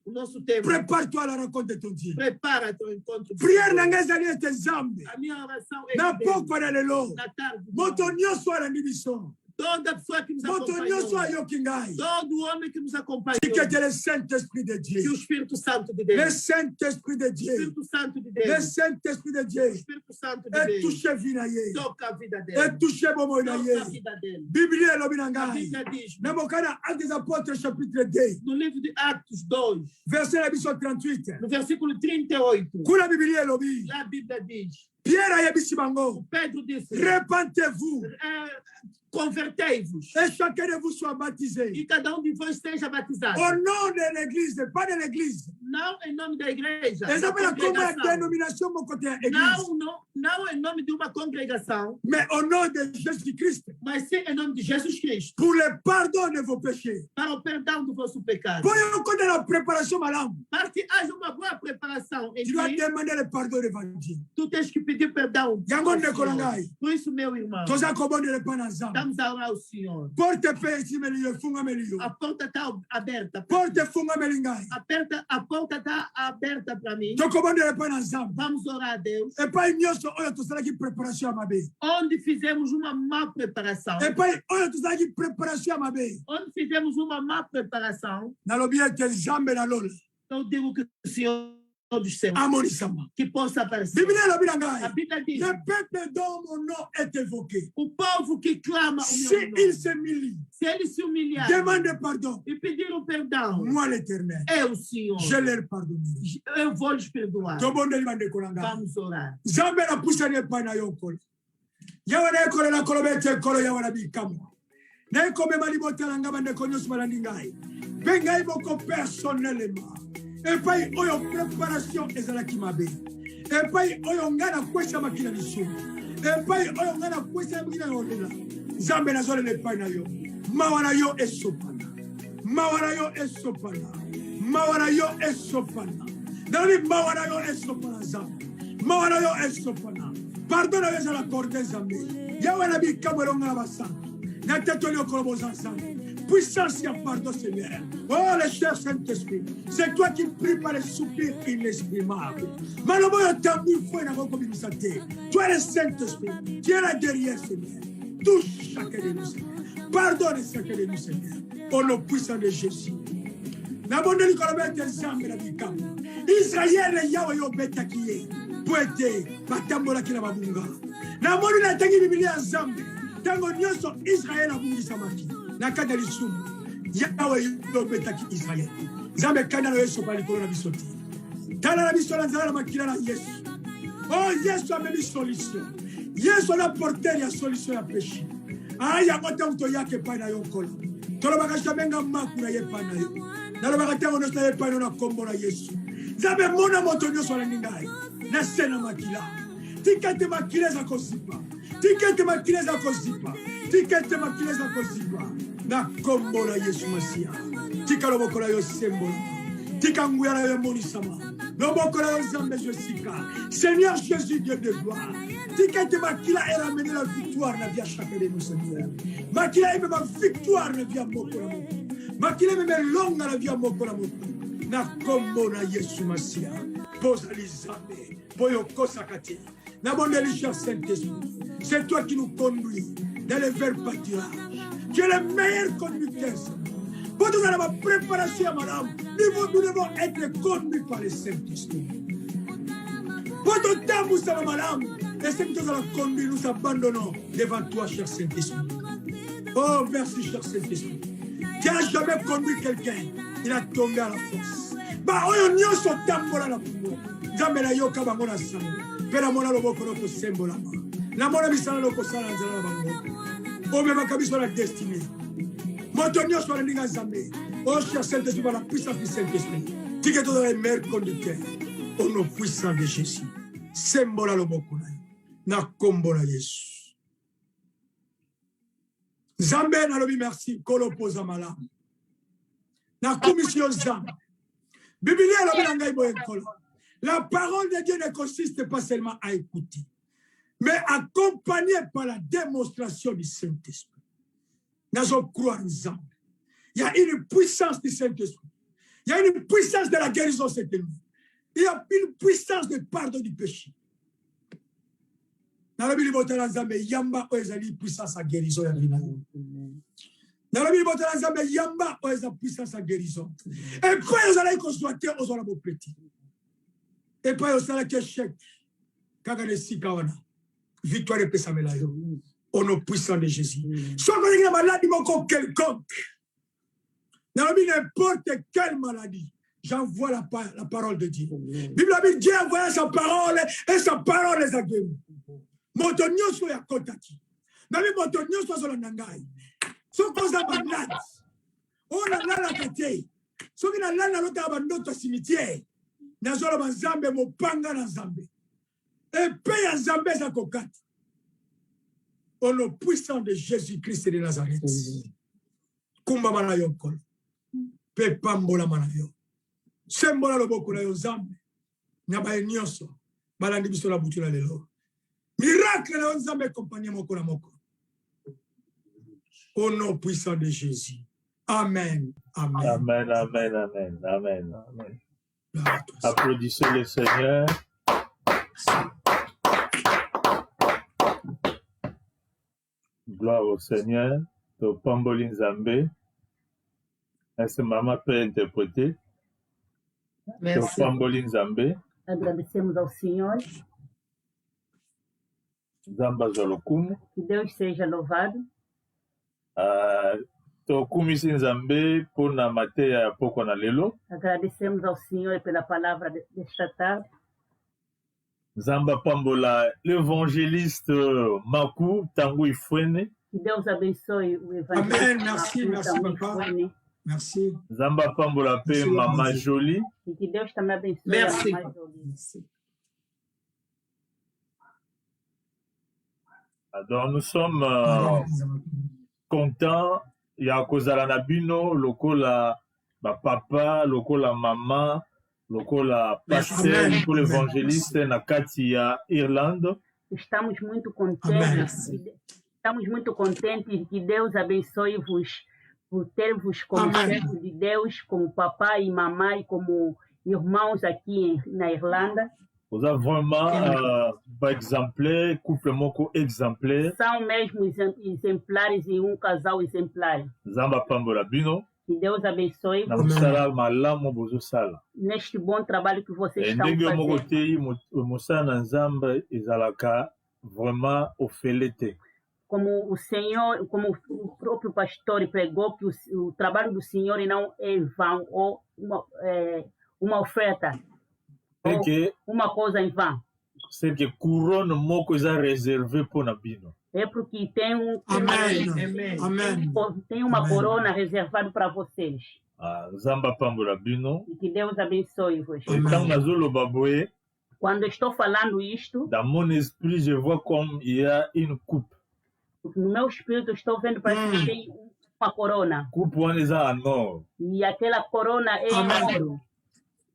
O nosso tempo. Prépare-toi à la rencontre de ton Dieu. Prepara-te ao encontro. Prière na ngeza ni ete zambe. A minha oração é na pouco na lelo. Na tarde. Motonio soa na nibiso. Toda pessoa que nos acompanhou. Todo homem que nos acompanhou. Que le Saint-Esprit de Dieu. Que o Espírito Santo de Deus. Le Saint-Esprit de Dieu. O Espírito Santo de Deus. Le Saint-Esprit de Dieu. O Espírito Santo de Deus. Touche vinaye. Toca a vida dele. Et touche bomo naye. Toca a vida dele. Biblie lobinanga. A Bíblia diz. Na mokana Actes des Apôtres chapitre 2. No livro de Atos 2. Verset 38. No versículo 38. Kula Biblie lobi. La Bíblia diz. Pierre ayebisi bango. Pedro disse. Repentez-vous. Convertei-vos. Et chacun de vous soit baptisé. E cada um de vós seja batizado. Au nom de l'église, pas de l'église. Não em nome da igreja. Não em nome de uma congregação. Mais au nom de Jésus-Christ. Mas sim em nome de Jesus Cristo. Pour le pardon de vos péchés. Para o perdão do vosso pecado. Pour la préparation malade. Para que haja uma boa preparação. Tu dois demander le pardon devant Dieu. Tu tens que pedir perdão. Por isso, meu irmão. Estamos a orar ao Senhor. A porta está aberta. A porta está aberta para mim. Vamos orar a Deus. Onde fizemos uma má preparação. Onde fizemos uma má preparação. Eu digo que o Senhor dos céus, que possa aparecer. A Bíblia diz: le peuple dont mon nom est évoqué, o povo que clama o meu nome, se ele se humilhar, demande pardon, e pedir o perdão, moi l'Éternel, é o Senhor, je leur pardonnerai. Eu vou lhes perdoar. Vamos orar. Zambe na pusa ne pana yokol. Yawa na ekole na kolobete kolo yawa na bikamo. Na ekome malibota na ngaba ne konyo sumala ndingai. Benga iboko personnellement. Et puis, oyo préparation ezalaki mabe. Et puis, oyo ngana kwesa makina lisu. Et puis, oyo ngana kwesa makina yolela. Zambe na zole le pana yo. Mawana yo esopana. Mawana yo esopana. Mawana yo esopana. Dali mawana yo esopana zambe. Mawana yo esopana. Pardonne les à la corde zambe. Yawana bi kamero ngana basa. Na tetolio kolobo zambe. Puissance et pardon, Seigneur. Oh, le cher Saint-Esprit, c'est toi qui pries par les soupirs inexprimables. Malheureusement, toi, le Saint-Esprit, tu es là derrière, Seigneur. Touche chacun de nous, Seigneur. Pardonne chacun de nous, Seigneur. Au nom puissant de Jésus. Israël, Yahweh, Yobeta qui est. Poete, Batambola qui n'a pas bunga. Namoni na tangi Biblia Zambe. Tango nyoso Israël a bungi samaki. Nakada lisumu Yahweh yobetaki Israël Zambe kana no yeso pali kolona bisoti tala na biso nzala makila na Yesu. Oh Yesu a mis solution. Yesu a porté la solution à péché. aya ngota mto yake pana yokola tolo bakashamenga maku na ye pana yo nalo bakatango no sa ye pana na kombo na Yesu zabe mona moto nyoso na ningai na sena makila tikete makila za kozipa tikete makila za kozipa tikete makila za kozipa na kombo na Yesu Masia tikalo bokola yo sembola tikanguya na yo monisama no bokola yo zambe Jessica Seigneur Jésus Dieu de gloire tikete makila et ramener la victoire na via chacun de nous Seigneur makila et ma victoire na via mokola makila me longa na via mokola na kombo na Yesu Masia posa lizame boyo kosakati na bondeli cher Saint-Esprit c'est toi qui nous conduis dans les verts pâturages tu es le meilleur conducteur pour nous dans la préparation madame nous devons être conduits par le Saint-Esprit pour ton temps vous savez madame et c'est que nous allons conduire nous abandonnons devant toi cher Saint-Esprit oh merci cher Saint-Esprit tu n'as jamais conduit quelqu'un il a tombé à la force bah oyo nyonso tambola na pumo nzambe na yoka bango na sango pe na mona loboko loko sembola na mona bisala loko sala nzala bango obeba biso la destinée moto nyonso na ndinga nzambe oh cher Saint-Esprit par la puissance du Saint-Esprit tu que toi le meilleur conducteur au nom puissant de Jésus sembola loboko na kombo na Yesu nzambe na lobi merci kolo poza malamu na commission nzambe Biblia la parole de Dieu ne consiste pas seulement à écouter, mais accompagnée par la démonstration du Saint-Esprit. Nous allons croire ensemble. Il y a une puissance du Saint-Esprit. Il y a une puissance de la guérison cette nuit. Il y a une puissance de pardon du péché. Dans la Bible, il y a une puissance de guérison. Dans la Bible, il y a une puissance de guérison. Et puis, vous allez constater aux hommes petits. Et puis, vous allez échec. Quand vous avez victoire et Pessamela, au nom puissant de Jésus. Soit vous avez une maladie quelconque. Dans la Bible, n'importe quelle maladie, j'envoie la parole de Dieu. La Bible dit Dieu a envoyé sa parole et sa parole les a guéris. Montonio soit à Kotaki. Dans les montonio soit sur la Nangai. So koza banat on a la kate so kina lana lota bandoto cimetière na zolo banzambe mopanga na nzambe et paye ya nzambe za kokati au nom puissant de Jésus-Christ de Nazareth kumba mana yokol pe pambola mana yo sembola loboko na yo nzambe na ba nyonso balandi biso la butula lelo miracle na nzambe accompagner moko na moko. Au nom puissant de Jésus. Amen. Amen. Amen, amen, amen, amen, amen. Applaudissez le Seigneur. Gloire au Seigneur. To Pambolin Zambé. Est-ce que maman peut interpréter? Merci. To Pambolin Zambé. Agradecemos ao Senhor. Zamba Zolokum. Que Deus seja louvado. Tokumisi Nzambe pour na mateya poko na lelo. Agradecemos ao Senhor pela palavra desta tarde. Zamba Pambola, l'évangéliste Maku Tangu Ifwene. Que Deus abençoe o evangelho. Amen, merci, merci papa. Merci. Zamba Pambola pe Mama Jolie. E que Deus também abençoe Merci. a Mama Jolie. Merci. Alors nous sommes contents. Il y a kozala na bino lokola papa, lokola maman, lokola pasteur, pour l'évangéliste na kati ya Irlande. Estamos muito contentes. Estamos muito contentes que Deus abençoe-vos por ter-vos como servo de Deus, como papai e mamãe, como irmãos aqui na Irlanda. Vous avez vraiment exemplaire, couple moko exemplaire. São mesmo exemplares e casal exemplar. Zamba Pambola bino. Que Deus abençoe. Neste bom trabalho que vocês estão fazendo. Vraiment como o Senhor, como o próprio pastor pregou, que o trabalho do Senhor não é vão ou uma oferta. Uma coisa em vão. C'est que couronne moko eza réservé pour na bino. É porque tem tem uma corona reservada para vocês. Zamba pambola bino. E que Deus abençoe-vos. Então, nazolo baboe. Quando estou falando isto, dans mon esprit, je vois comme il y a une coupe. No meu espírito estou vendo para que tem uma corona. Coupe wana eza en or. E aquela corona é em ouro.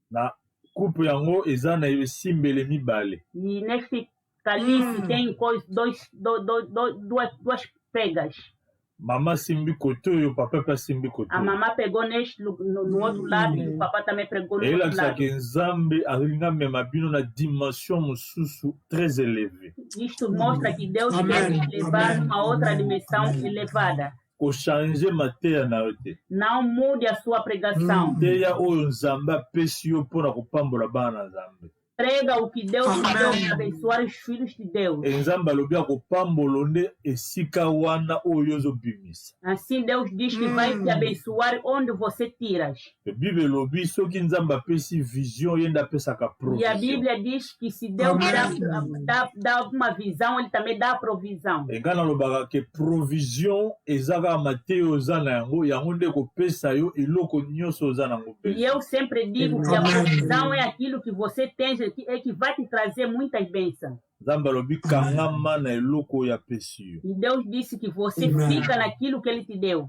Na coupe yango eza na esimbele mibale. E neste cálice tem duas pegas. Mama simbi koto oyo papa pe simbi koto. A mamá pegou neste no outro lado e o papá também pegou no outro lado. Elakisa que Nzambe alinga mema bino na dimension mususu très élevée. Isto mostra que Deus quer nos levar a uma outra dimensão elevada. Ko changer matéria na yote. Não mude a sua pregação. Teya oyo Nzambe apesi yo mpona kopambola bana na Nzambe. Prega o que Deus mandou para abençoar os filhos de Deus. Nzambe alobi akopambola nde esika wana oyo ozobimisa. Assim Deus diz que vai te abençoar onde você tiras. A Bíblia elobi soki Nzambe apesi vision ye nde apesaka provision. E a Bíblia diz que se Deus dá uma visão, ele também dá a provisão. Engana lobaka ke provision ezaka mateyo oza na yango nde kopesa yo eloko nyonso oza nango. E eu sempre digo que a provisão é aquilo que você tem, é que vai te trazer muitas bênçãos. E Deus disse que você fica naquilo que Ele te deu.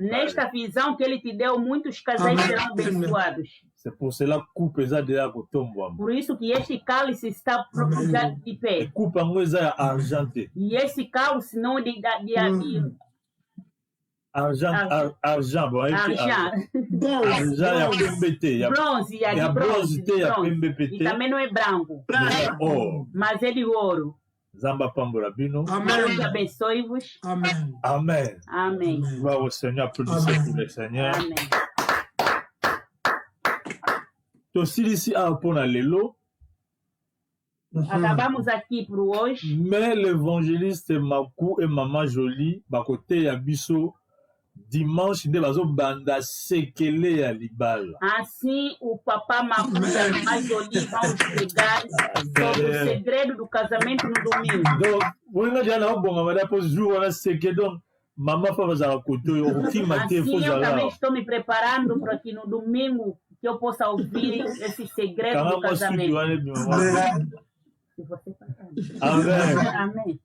Nesta visão que Ele te deu, muitos casais serão abençoados. Por isso que este cálice está já de pé. E esse cálice não é de argent, bronze, e também não é branco, mas é de ouro. Deus abençoe-vos. Amém. Amém. Glória ao Senhor, applaudissez pour le Seigneur. Amém. Tosilisi apona lelo. Acabamos aqui por hoje. Mais l'évangéliste Makou et Maman Jolie, bakote ya biso dimanche nde bazobanda sekele ya libala. Assim o papá Makou e a Mamãe Jolie vão explicar sobre o segredo do casamento no domingo. Donc, vous já na bonga mada pos jour wana sekele donc maman fa bazala koto o ki maté fo zala. Eu também estou me preparando para que no domingo que eu possa ouvir esse segredo do casamento. Amém. Amém.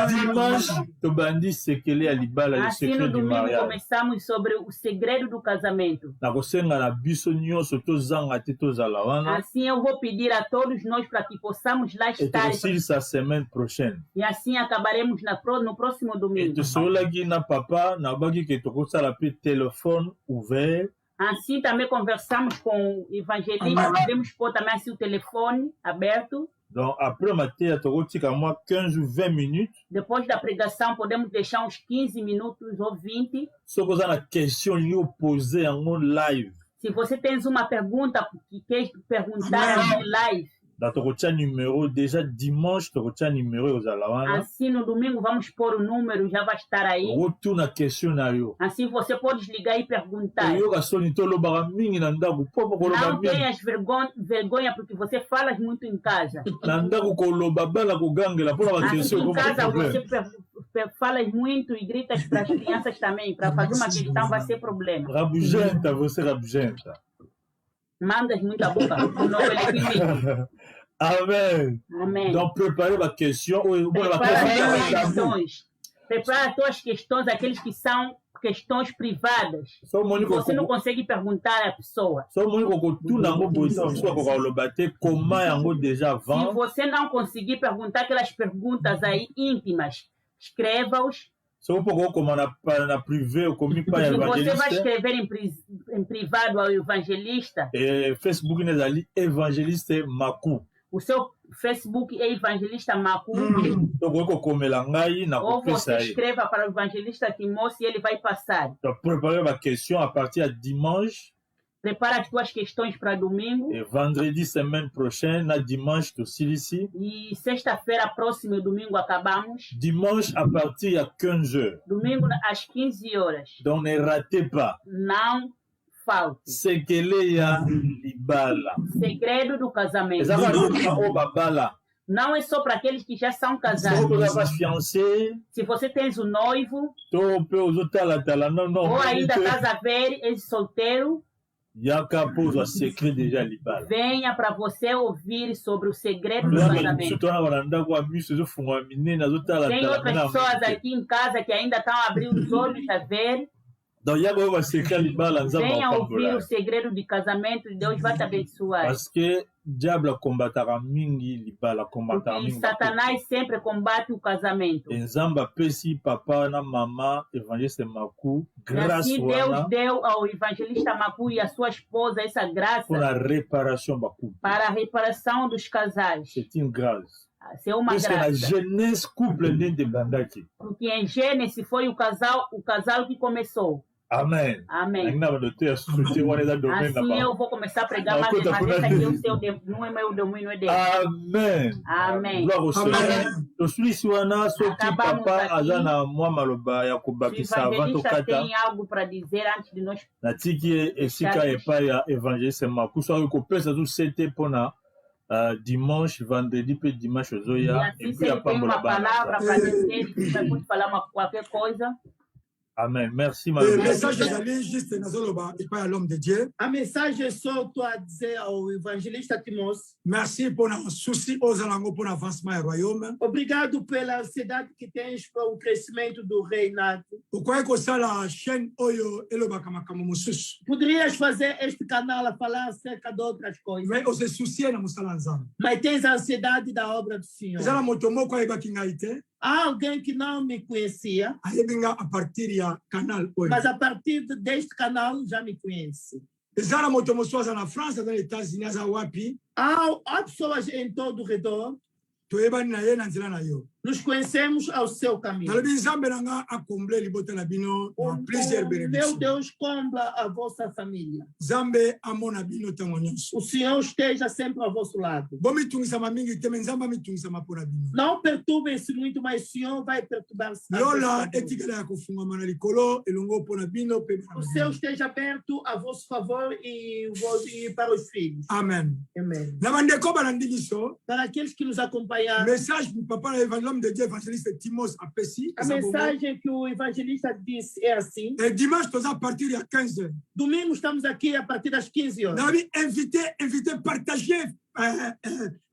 Dimanche, tobandi sekele ya libala, le assim secret no du domingo mariage. começamos sobre o segredo do casamento. Nakosenga na biso nyonso tozanga te tozala wana. Assim eu vou pedir a todos nós para que possamos lá Et estar. aussi sa semaine prochaine. E assim acabaremos no próximo Et domingo. tosolaki na papa nabaki ke tokosala pe téléphone ouvert. Assim também conversamos com o evangelista, podemos pôr também assim o telefone aberto. Donc après matin tokotika moi 15 ou 20 minutes. Depois da pregação podemos deixar uns 15 minutos ou 20. Soki oza na question yo poser yango live. Se você tem uma pergunta que quer perguntar em live. Da tokotia numéro déjà dimanche tokotia numéro ozala wana. Assim no domingo vamos pôr o número, já vai estar aí. Otuna question na yo. Assim você pode ligar e perguntar. Oyoka soni tolobaka mingi na ndako popo koloba Não mingi. tenhas vergonha porque você fala muito em casa. Na ndako koloba bala kogangela mpona ba Assim question em casa você problème. falas muito e gritas para as crianças também. Para fazer uma questão vai ser problema. Rabugenta, você rabugenta. Mandas muita boca. Não ele Amen. Amém. Donc préparez ma question. Prepara as tuas questões. Prepara as tuas questões, aqueles que são questões privadas. Você não consegue perguntar à pessoa. Se você não conseguir perguntar aquelas perguntas aí íntimas, escreva-os. Se você vai escrever em privado ao evangelista, Facebook evangeliste Makou. O seu Facebook é Evangelista Makou. Ou você escreva para o Evangelista Timóteo e ele vai passar. Donc, préparez ma question à partir de dimanche. Prepara as tuas questões para domingo. Et vendredi, semaine prochaine, na dimanche, ici. E sexta-feira, próximo domingo, acabamos. Dimanche, à partir de 15 heures. Domingo, às 15 horas. Donc, ne ratez pas. Não falte. Segredo do casamento. Não é só para aqueles que já são casados. Se você tens um noivo, ou ainda estás a ver esse solteiro, venha para você ouvir sobre o segredo do casamento. Tem outras pessoas aqui em casa que ainda estão a abrir os olhos a ver. Venha ouvir o segredo de casamento e Deus vai te abençoar. Porque Satanás sempre combate o casamento. E assim Deus deu ao evangelista Macu e à sua esposa essa graça para a reparação dos casais. C'est uma graça. Porque em Gênesis foi o casal que começou. Amém. Amém. Assim eu vou começar a pregar, mas esse aqui é o seu, não é meu domínio, é dele. Amém. Amém. Eu sou Suana, sou papa, Azana, Muamaloba, Yakubakisa, Evangelista tem algo para dizer antes de nós. Natiki Esika Epaia, Evangelista Makusa, eu penso que c'était pona. Dimanche, vendredi, puis dimanche, Zoya. E puis a uma palavra para dizer, se vai falar qualquer coisa. Amen. Merci, madame. Le message est juste et pas à l'homme de Dieu. Un message só a dizer ao evangelista Timóteo. Merci pour le souci aux alango pour l'avancement du royaume. Obrigado pela ansiedade que tens para o crescimento do reinado. Pourquoi que ça la chaîne oyo elobaka makambo mosusu? Poderias fazer este canal a falar acerca de outras coisas. Mais os soucier na musala nzambe. Mas tens a ansiedade da obra do Senhor. Eza na moto moko ayebaki ngai te. Há alguém que não me conhecia. A partir do canal. Mas a partir deste canal já me conhece. Na França, nos États-Unis, há pessoas em todo o redor. Nos conhecemos ao seu caminho. O meu Deus combla a vossa família. O Senhor esteja sempre ao vosso lado. Não perturbem-se muito, mas o Senhor vai perturbar-se. O céu esteja aberto a vosso favor e para os filhos. Amém. Amém. Para aqueles que nos acompanharam. Mensagem do papai evangelista de Dieu, evangelista Timóteo Apesi. A mensagem que o evangelista disse é assim. Dimanche, nós a partir de 15 horas. Domingo estamos aqui a partir das 15 horas. Nós invité, partager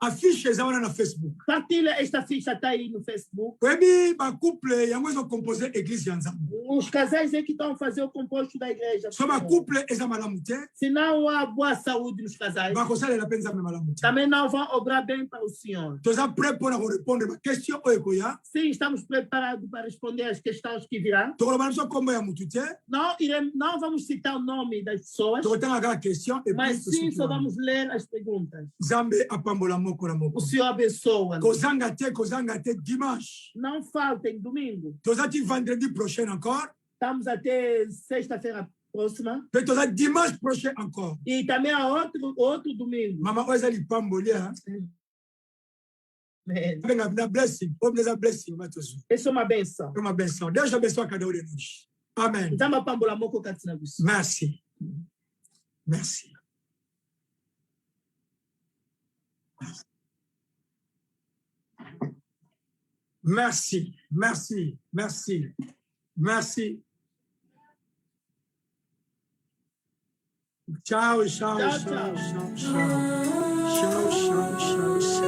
affiche zawana na Facebook. Partilha esta ficha tá aí no Facebook. Webi ba couple yango zo composer église ya Nzambe. Os casais que estão a fazer o composto da igreja. Só ba couple eza malamu te. Se não há boa saúde nos casais. Ba kosala la penza me malamu te. Também não vão obrar bem para o Senhor. Tu já prêt para responder ma question oikoya? Sim, estamos preparados para responder as questões que virão. Tu vai só como ya mutu te? Não vamos citar o nome das pessoas. Tu tem a question e mas sim, só vamos ler as perguntas. Zambe apambola moko na moko. O Senhor abençoa. Kozanga te dimanche. Não faltem domingo. Tozati vendredi prochain encore. Estamos até sexta-feira próxima. Puis tozati dimanche prochain encore. E também há outro domingo. Mama oza li pambolia. Na blessing, obrigado blessing matosu. Isso é uma benção. É uma benção. Deus abençoe cada um de nós. Amém. Zamba pambola moko katina biso. Merci. Merci. Merci, merci, merci, merci. Ciao, ciao, ciao, ciao, ciao, ciao, ciao, ciao, ciao.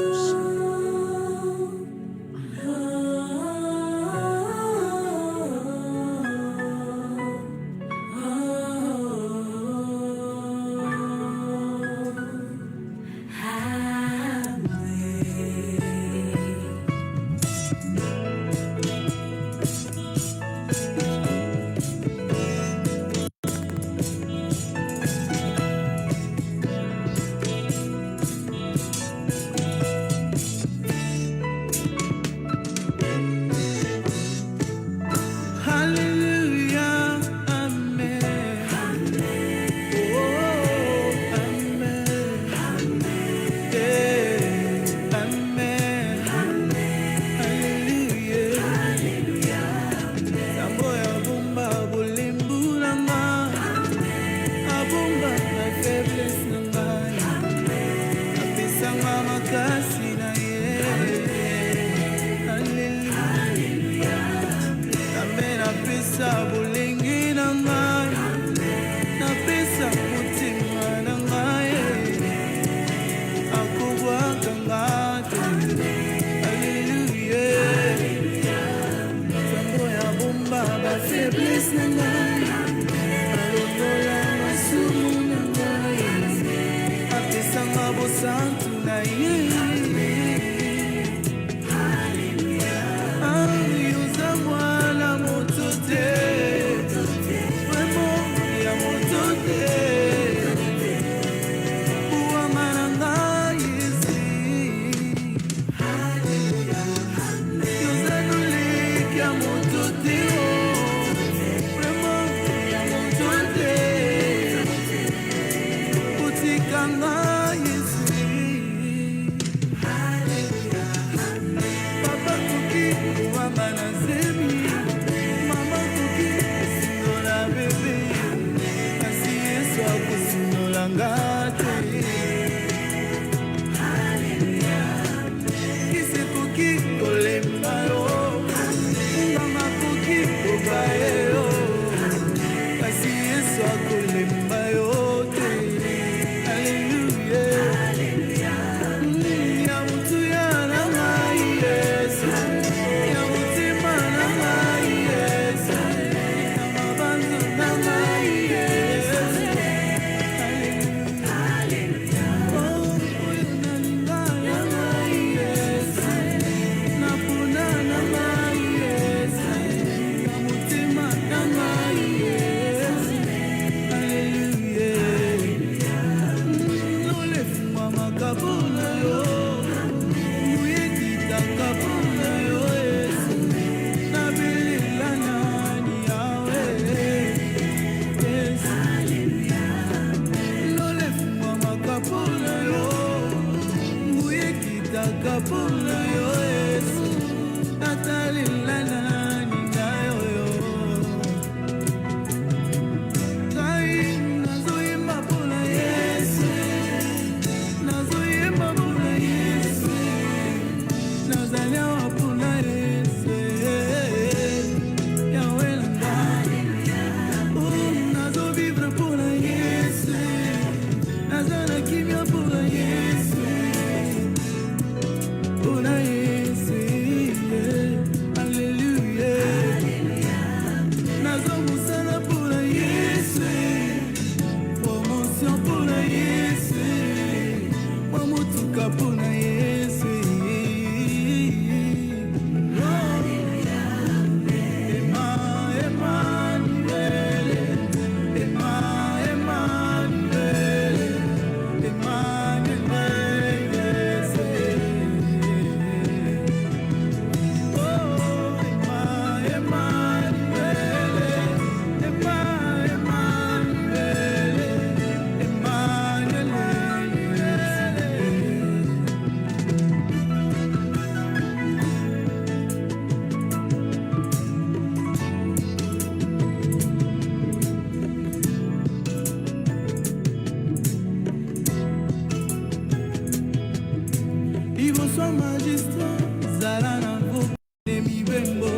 grand magistrat, zala na voix de mibembo,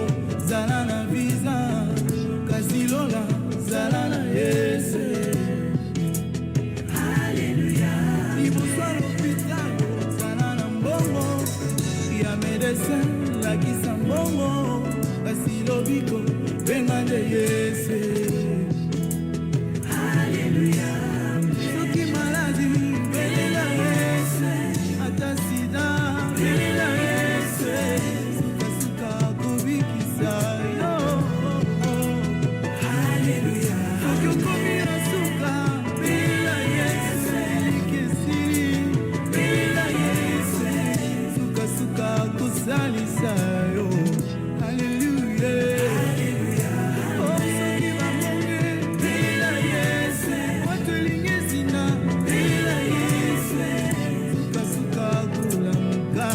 zala na visage, kasi lola, zala na Yesu. Alléluia. Iboswa l'hôpital, zala na mbongo, ya médecin, la kisa mbongo, kasi lobiko, benga de Yesu. Alléluia. Soki maladi, belela Yesu, ata sida, belela Yesu, suka kubikisa yo. Alléluia. Soki okomi na suka, belela Yesu, likesi, belela Yesu, suka kusalisa yo. Alléluia. Oh, soki bamonge, belela Yesu, watulingizina, belela Yesu, suka kulamuka,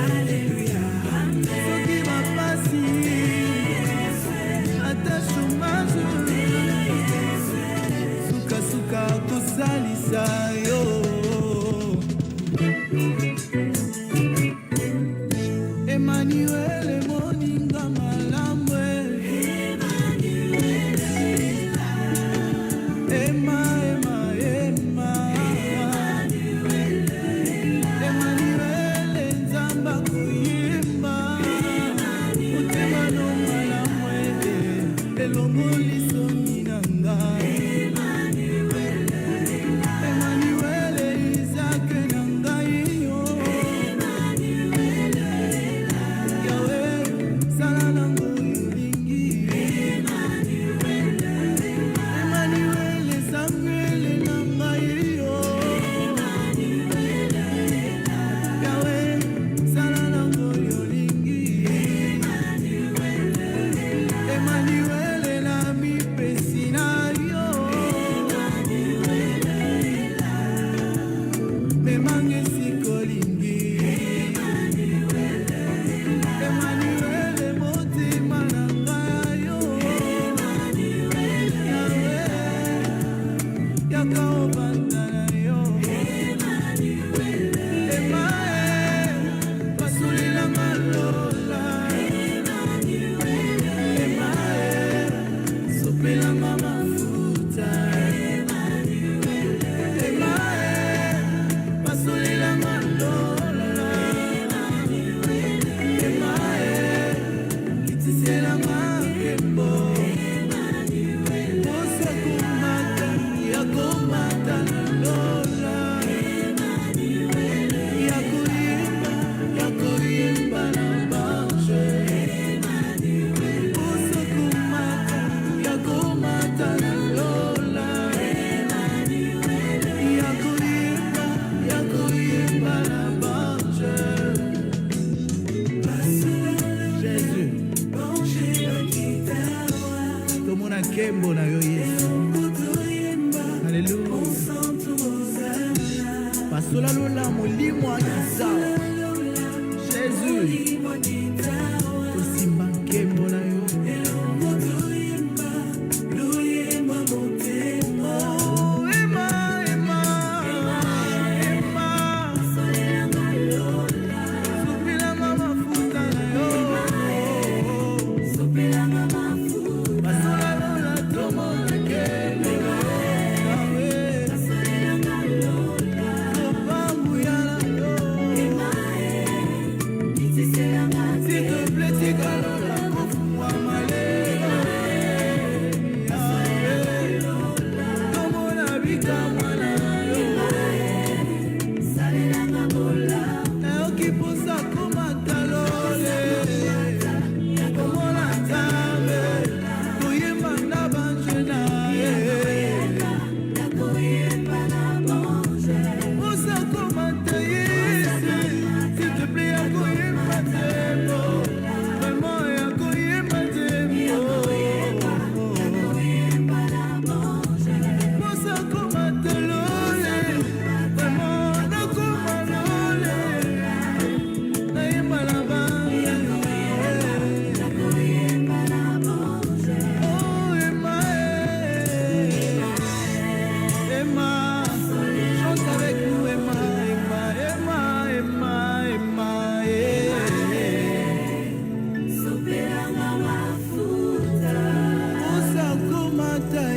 Alléluia. Soki bapasi, ata chômage, suka kosalisa yo. Emmanuel moninga malamwe, Emma, Emmanuel nzamba kuyimba, motema no malamwe, elongoli soni na ngai. Emmanuel Isaac na ngai yo. Yahweh, sala nango yolingi. Emmanuel Samuel na ngai yo. Yahweh, sala nango yolingi. Emmanuel na mipesi na yo. Memange sikolingi. Emmanuel motima na ngai yo. Yahweh, yaka obanda na yo. Emae, pasulila malola. Emae, sopela mafuta. Emae, pasulila malola. Emae, kitisela makembo. Osa kumata, yakomata na lola. Yakoyimba na marche. Osa kumata, yakomata na lola. Yakoyimba na marche. Jésus, tomona nkembo na yo Yesu. Alléluia. Pasola lola molimo akisawa. Jésus, tosimba nkembo na yo. Oh, Emma, sopelanga mafuta na yo. Pasola lola tomona nkembo na yo. Opambu ya na yo. S'il te plaît, matin.